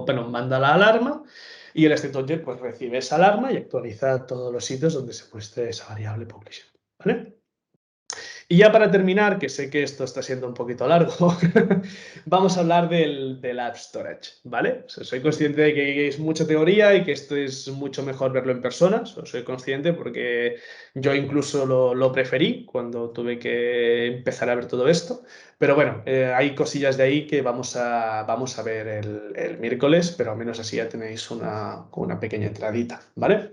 bueno, manda la alarma y el state object pues recibe esa alarma y actualiza todos los sitios donde se muestre esa variable publisher. ¿Vale? Y ya para terminar, que sé que esto está siendo un poquito largo, vamos a hablar del App Storage, ¿vale? O sea, soy consciente de que es mucha teoría y que esto es mucho mejor verlo en persona, soy consciente porque yo incluso lo preferí cuando tuve que empezar a ver todo esto, pero bueno, hay cosillas de ahí que vamos a ver el miércoles, pero al menos así ya tenéis una pequeña entradita, ¿vale?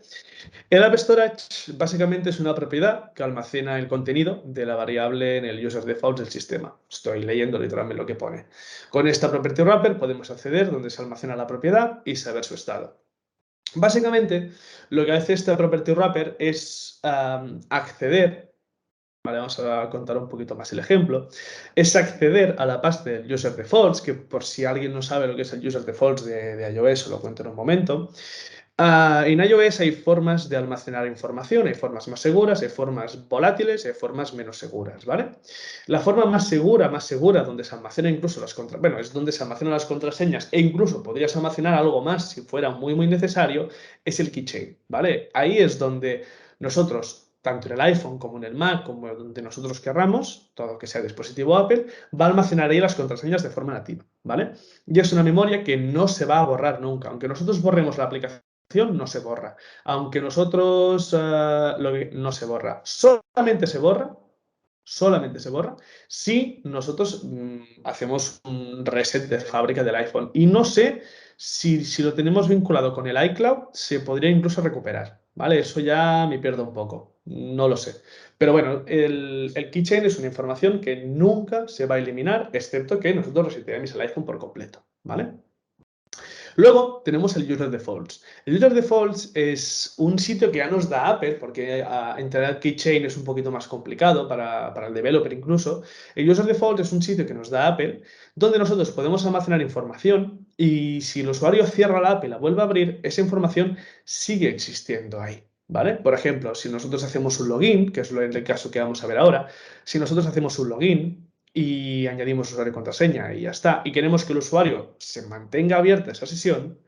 El App Storage básicamente es una propiedad que almacena el contenido de la variable en el user default del sistema. Estoy leyendo literalmente lo que pone. Con esta property wrapper podemos acceder donde se almacena la propiedad y saber su estado. Básicamente, lo que hace esta property wrapper es acceder, vale, vamos a contar un poquito más el ejemplo, es acceder a la pasta del user defaults, que por si alguien no sabe lo que es el user defaults de iOS, os lo cuento en un momento. En iOS hay formas de almacenar información, hay formas más seguras, hay formas volátiles, hay formas menos seguras, ¿vale? La forma más segura, donde se almacena incluso es donde se almacenan las contraseñas e incluso podrías almacenar algo más si fuera muy, muy necesario, es el keychain, ¿vale? Ahí es donde nosotros, tanto en el iPhone como en el Mac, como donde nosotros querramos, todo que sea dispositivo Apple, va a almacenar ahí las contraseñas de forma nativa, ¿vale? Y es una memoria que no se va a borrar nunca, aunque nosotros borremos la aplicación no se borra. Aunque nosotros no se borra. Solamente se borra si nosotros hacemos un reset de fábrica del iPhone. Y no sé si lo tenemos vinculado con el iCloud, se podría incluso recuperar. ¿Vale? Eso ya me pierdo un poco. No lo sé. Pero bueno, el keychain es una información que nunca se va a eliminar, excepto que nosotros reseteemos el iPhone por completo. ¿Vale? Luego tenemos el User Defaults. El User Defaults es un sitio que ya nos da Apple, porque entrar al keychain es un poquito más complicado para el developer incluso. El User Default es un sitio que nos da Apple, donde nosotros podemos almacenar información y si el usuario cierra la app y la vuelve a abrir, esa información sigue existiendo ahí. ¿Vale? Por ejemplo, si nosotros hacemos un login, que es el caso que vamos a ver ahora, si nosotros hacemos un login y añadimos usuario y contraseña y ya está, y queremos que el usuario se mantenga abierta esa sesión,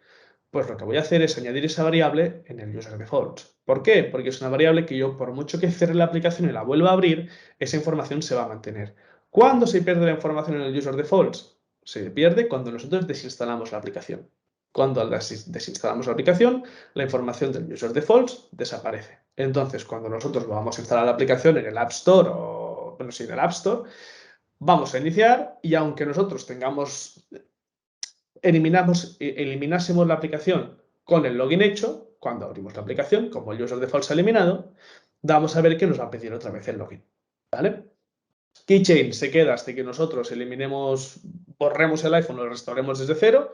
Pues lo que voy a hacer es añadir esa variable en el userDefaults. ¿Por qué? Porque es una variable que yo, por mucho que cierre la aplicación y la vuelva a abrir, esa información se va a mantener. ¿Cuándo se pierde la información en el userDefaults? Se pierde cuando nosotros desinstalamos la aplicación. Cuando desinstalamos la aplicación, la información del userDefaults desaparece. Entonces, cuando nosotros vamos a instalar la aplicación en el App Store o, bueno, sí, en el App Store, vamos a iniciar y aunque nosotros eliminásemos la aplicación con el login hecho, cuando abrimos la aplicación, como el userDefault se ha eliminado, vamos a ver que nos va a pedir otra vez el login, ¿vale? Keychain se queda hasta que nosotros borremos el iPhone o lo restauremos desde cero,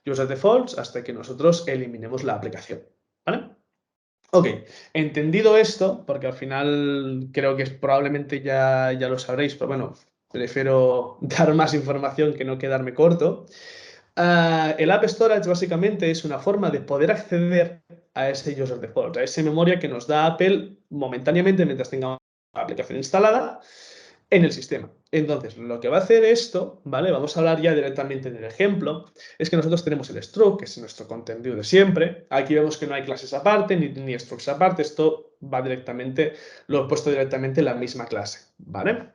userDefaults hasta que nosotros eliminemos la aplicación, ¿vale? Ok, entendido esto, porque al final creo que probablemente ya lo sabréis, pero bueno, prefiero dar más información que no quedarme corto. El App Storage básicamente es una forma de poder acceder a ese user default, a esa memoria que nos da Apple momentáneamente mientras tengamos la aplicación instalada en el sistema. Entonces, lo que va a hacer esto, ¿vale? Vamos a hablar ya directamente del ejemplo, es que nosotros tenemos el struct, que es nuestro contenido de siempre. Aquí vemos que no hay clases aparte, ni structs aparte, esto va directamente, lo he puesto directamente en la misma clase, ¿vale?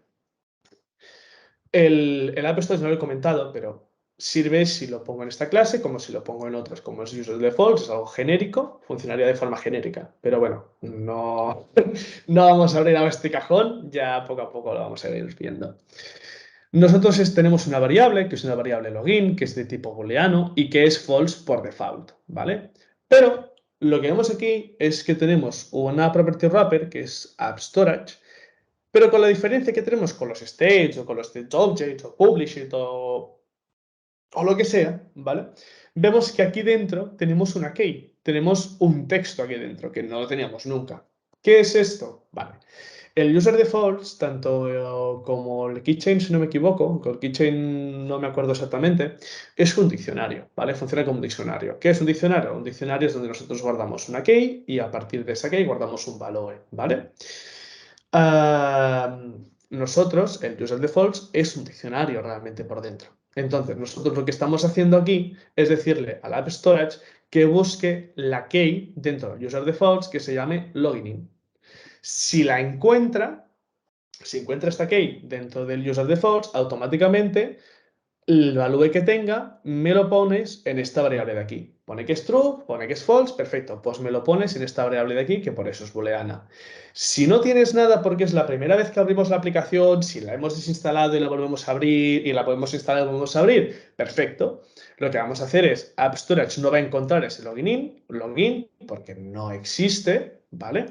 El App Store no lo he comentado, pero sirve si lo pongo en esta clase como si lo pongo en otras. Como es userDefault, es algo genérico, funcionaría de forma genérica. Pero bueno, no, no vamos a abrir ahora este cajón, ya poco a poco lo vamos a ir viendo. Nosotros tenemos una variable, que es una variable login, que es de tipo booleano y que es false por default, ¿vale? Pero lo que vemos aquí es que tenemos una property wrapper, que es AppStorage, pero con la diferencia que tenemos con los states o con los state objects o publish o lo que sea, ¿vale? Vemos que aquí dentro tenemos una key, tenemos un texto aquí dentro que no lo teníamos nunca. ¿Qué es esto? Vale. El userDefaults, tanto como el keychain, si no me equivoco, con el keychain no me acuerdo exactamente, es un diccionario, ¿vale? Funciona como un diccionario. ¿Qué es un diccionario? Un diccionario es donde nosotros guardamos una key y a partir de esa key guardamos un valor, ¿vale? Nosotros, el userDefaults, es un diccionario realmente por dentro. Entonces, nosotros lo que estamos haciendo aquí es decirle al App Storage que busque la key dentro del userDefaults que se llame login. Si la encuentra, si encuentra esta key dentro del userDefaults, automáticamente el valor que tenga, me lo pones en esta variable de aquí. Pone que es true, pone que es false, perfecto. Pues me lo pones en esta variable de aquí, que por eso es booleana. Si no tienes nada porque es la primera vez que abrimos la aplicación, si la hemos desinstalado y la volvemos a abrir, y la podemos instalar y la volvemos a abrir, perfecto. Lo que vamos a hacer es, App Storage no va a encontrar ese login, porque no existe, ¿vale?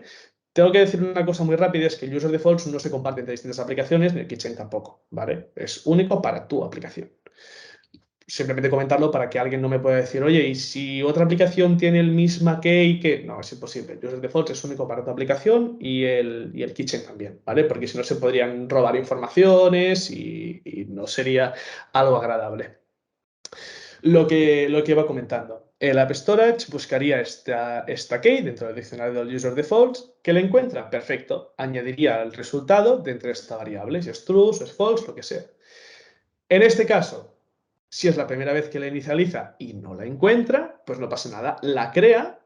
Tengo que decir una cosa muy rápida, es que el userDefaults no se comparte entre distintas aplicaciones, ni el Keychain tampoco, ¿vale? Es único para tu aplicación. Simplemente comentarlo para que alguien no me pueda decir, oye, ¿y si otra aplicación tiene el misma key que...? No, es imposible. El userDefaults es único para tu aplicación y el Keychain también, ¿vale? Porque si no se podrían robar informaciones y no sería algo agradable. Lo que iba comentando. El App Storage buscaría esta key dentro del diccionario del userDefaults. ¿Que la encuentra? Perfecto. Añadiría el resultado dentro de esta variable, si es true, si es false, lo que sea. En este caso, si es la primera vez que la inicializa y no la encuentra, pues no pasa nada. La crea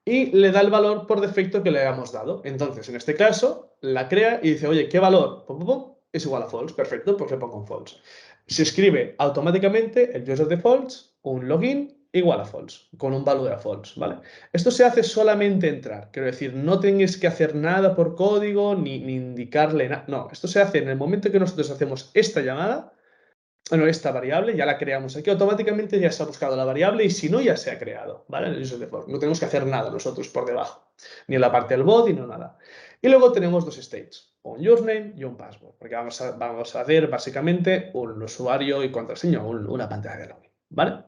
y le da el valor por defecto que le hayamos dado. Entonces, en este caso, la crea y dice, oye, ¿qué valor? Pum, pum, pum, es igual a false. Perfecto, pues le pongo un false. Se escribe automáticamente el userDefaults, un login igual a false, con un valor a false, ¿vale? Esto se hace solamente entrar, quiero decir, no tenés que hacer nada por código ni indicarle nada. No, esto se hace en el momento que nosotros hacemos esta llamada. Bueno, esta variable ya la creamos aquí, automáticamente ya se ha buscado la variable y si no, ya se ha creado, ¿vale? En el userDefault. No tenemos que hacer nada nosotros por debajo, ni en la parte del body, no nada. Y luego tenemos dos states, un username y un password, porque vamos a hacer básicamente un usuario y contraseña, una pantalla de login, ¿vale?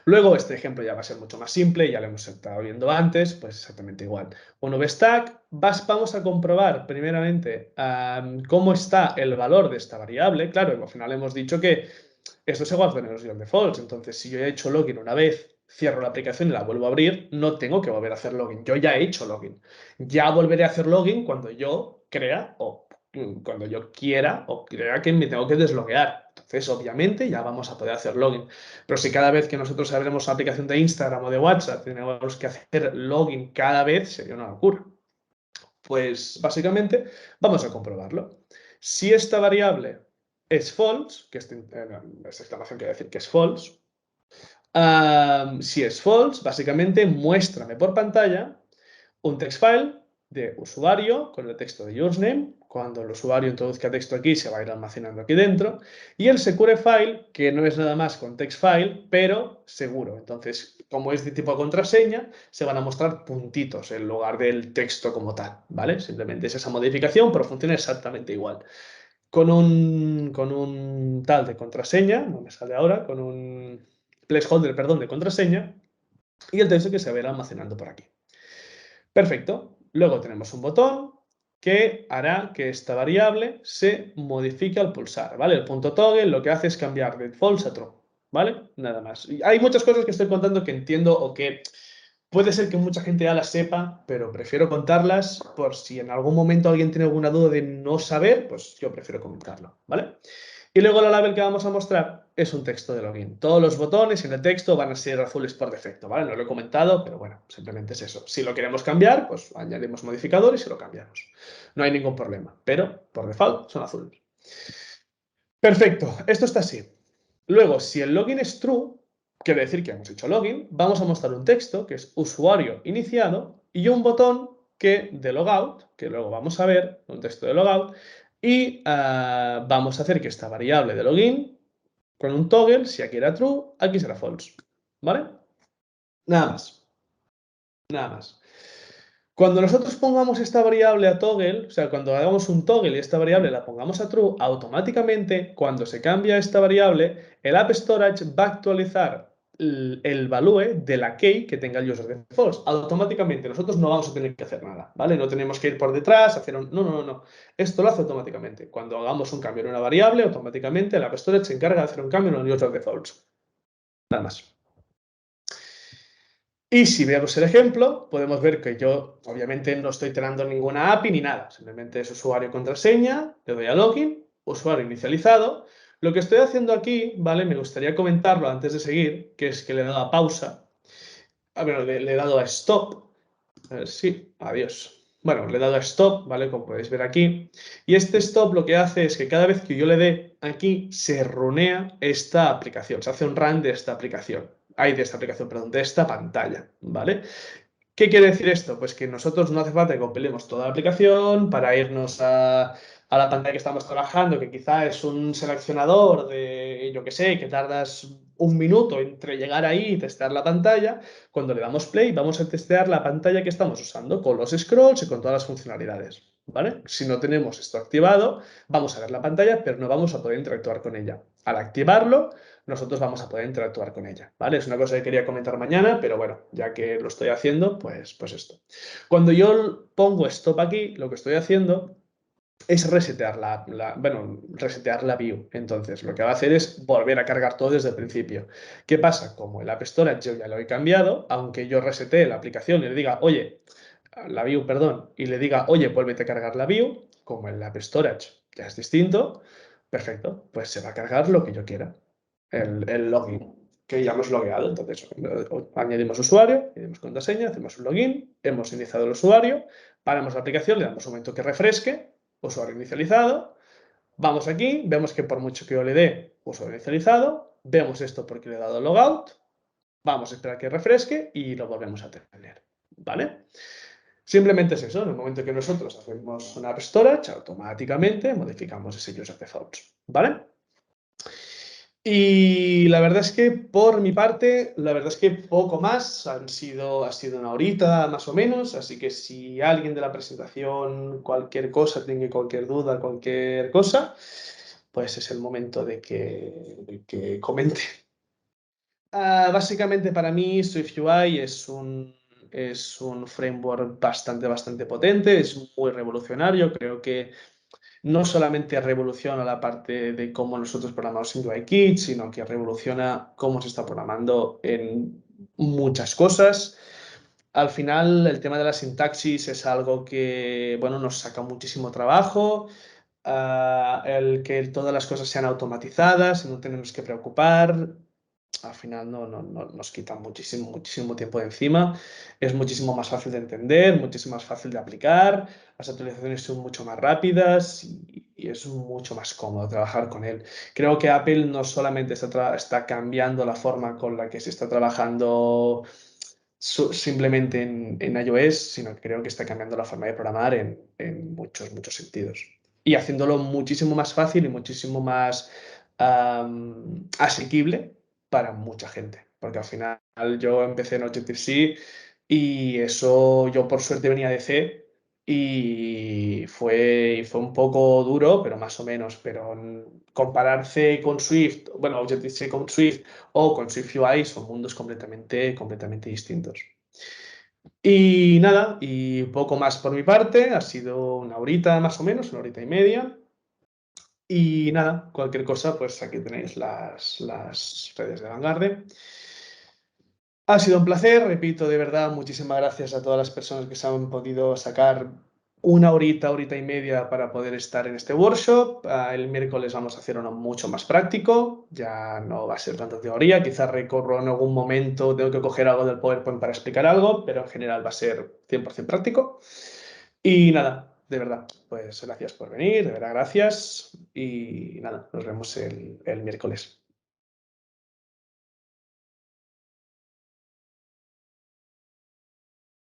Luego, este ejemplo ya va a ser mucho más simple, ya lo hemos estado viendo antes, pues exactamente igual. Un VStack, vamos a comprobar primeramente cómo está el valor de esta variable. Claro, al final hemos dicho que esto se guarda en el defaults, entonces si yo he hecho login una vez, cierro la aplicación y la vuelvo a abrir, no tengo que volver a hacer login. Yo ya he hecho login. Ya volveré a hacer login cuando yo crea o cuando yo quiera o crea que me tengo que desloguear. Entonces, obviamente, ya vamos a poder hacer login. Pero si cada vez que nosotros abrimos una aplicación de Instagram o de WhatsApp tenemos que hacer login cada vez, sería una locura. Pues básicamente vamos a comprobarlo. Si esta variable es false, que esta exclamación quiere decir que es false, si es false, básicamente muéstrame por pantalla un text file de usuario con el texto de username. Cuando el usuario introduzca texto aquí, se va a ir almacenando aquí dentro. Y el secure file, que no es nada más con text file, pero seguro. Entonces, como es de tipo contraseña, se van a mostrar puntitos en lugar del texto como tal, ¿vale? Simplemente es esa modificación, pero funciona exactamente igual. Con un tal de contraseña, no me sale ahora, con un placeholder, perdón, de contraseña, y el texto que se va a ir almacenando por aquí. Perfecto. Luego tenemos un botón que hará que esta variable se modifique al pulsar, ¿vale? El punto toggle lo que hace es cambiar de false a true, ¿vale? Nada más. Y hay muchas cosas que estoy contando que entiendo o que puede ser que mucha gente ya las sepa, pero prefiero contarlas por si en algún momento alguien tiene alguna duda de no saber, pues yo prefiero comentarlo, ¿vale? Y luego la label que vamos a mostrar es un texto de login. Todos los botones en el texto van a ser azules por defecto, ¿vale? No lo he comentado, pero bueno, simplemente es eso. Si lo queremos cambiar, pues añadimos modificador y se lo cambiamos. No hay ningún problema, pero por default son azules. Perfecto, esto está así. Luego, si el login es true, quiere decir que hemos hecho login, vamos a mostrar un texto que es usuario iniciado y un botón que de logout, que luego vamos a ver, un texto de logout, y vamos a hacer que esta variable de login, con un toggle, si aquí era true, aquí será false. ¿Vale? Nada más. Nada más. Cuando nosotros pongamos esta variable a toggle, o sea, cuando hagamos un toggle y esta variable la pongamos a true, automáticamente, cuando se cambia esta variable, el App Storage va a actualizar el value de la key que tenga el user de false. Automáticamente, nosotros no vamos a tener que hacer nada, ¿vale? No tenemos que ir por detrás, hacer un... No, no, no, no. Esto lo hace automáticamente. Cuando hagamos un cambio en una variable, automáticamente el App Storage se encarga de hacer un cambio en el user de false. Nada más. Y si vemos el ejemplo, podemos ver que yo obviamente no estoy creando ninguna API ni nada. Simplemente es usuario y contraseña, le doy a login, usuario inicializado. Lo que estoy haciendo aquí, ¿vale? Me gustaría comentarlo antes de seguir, que es que le he dado a pausa. Bueno, le he dado a stop. A ver, sí, adiós. Bueno, le he dado a stop, ¿vale? Como podéis ver aquí. Y este stop lo que hace es que cada vez que yo le dé aquí, se runea esta aplicación. Se hace un run de esta aplicación. Hay de esta aplicación, perdón, de esta pantalla, ¿vale? ¿Qué quiere decir esto? Pues que nosotros no hace falta que compilemos toda la aplicación para irnos a la pantalla que estamos trabajando, que quizá es un seleccionador de, yo qué sé, que tardas un minuto entre llegar ahí y testear la pantalla. Cuando le damos play, vamos a testear la pantalla que estamos usando con los scrolls y con todas las funcionalidades, ¿vale? Si no tenemos esto activado, vamos a ver la pantalla, pero no vamos a poder interactuar con ella. Al activarlo, nosotros vamos a poder interactuar con ella, ¿vale? Es una cosa que quería comentar mañana, pero bueno, ya que lo estoy haciendo, pues esto. Cuando yo pongo stop aquí, lo que estoy haciendo es resetear resetear la view. Entonces, lo que va a hacer es volver a cargar todo desde el principio. ¿Qué pasa? Como el App Storage yo ya lo he cambiado, aunque yo resetee la aplicación y le diga, oye, la view, perdón, y le diga, oye, vuélvete a cargar la view, como el App Storage ya es distinto, perfecto, pues se va a cargar lo que yo quiera el login, que ya hemos logueado. Entonces, añadimos usuario, añadimos contraseña, hacemos un login, hemos iniciado el usuario, paramos la aplicación, le damos un momento que refresque, usuario inicializado, vamos aquí, vemos que por mucho que yo le dé usuario inicializado, vemos esto porque le he dado logout, vamos a esperar que refresque y lo volvemos a tener, ¿vale? Simplemente es eso, en el momento que nosotros hacemos una App Storage, automáticamente modificamos ese user default, ¿vale? Y la verdad es que por mi parte, la verdad es que poco más, ha sido una horita más o menos, así que si alguien de la presentación, cualquier cosa, tiene cualquier duda, cualquier cosa, pues es el momento de que comente. Básicamente para mí SwiftUI es un framework bastante potente, es muy revolucionario, creo que no solamente revoluciona la parte de cómo nosotros programamos en UIKit, sino que revoluciona cómo se está programando en muchas cosas. Al final, el tema de la sintaxis es algo que, bueno, nos saca muchísimo trabajo. el que todas las cosas sean automatizadas y no tenemos que preocupar, al final nos quita muchísimo, muchísimo tiempo de encima. Es muchísimo más fácil de entender, muchísimo más fácil de aplicar. Las actualizaciones son mucho más rápidas y es mucho más cómodo trabajar con él. Creo que Apple no solamente está cambiando la forma con la que se está trabajando simplemente en iOS, sino que creo que está cambiando la forma de programar en muchos, muchos sentidos. Y haciéndolo muchísimo más fácil y muchísimo más asequible para mucha gente. Porque al final yo empecé en Objective-C y eso yo por suerte venía de C y fue un poco duro, pero más o menos. Pero comparar C con Swift, bueno, Objective-C con Swift o con SwiftUI son mundos completamente, completamente distintos. Y nada, y poco más por mi parte, ha sido una horita más o menos, una horita y media. Y nada, cualquier cosa, pues aquí tenéis las redes de Vanguard. Ha sido un placer, repito, de verdad, muchísimas gracias a todas las personas que se han podido sacar una horita, horita y media para poder estar en este workshop. El miércoles vamos a hacer uno mucho más práctico, ya no va a ser tanta teoría, quizás recorro en algún momento, tengo que coger algo del PowerPoint para explicar algo, pero en general va a ser 100% práctico. Y nada, de verdad, pues gracias por venir, de verdad, gracias. Y nada, nos vemos el miércoles.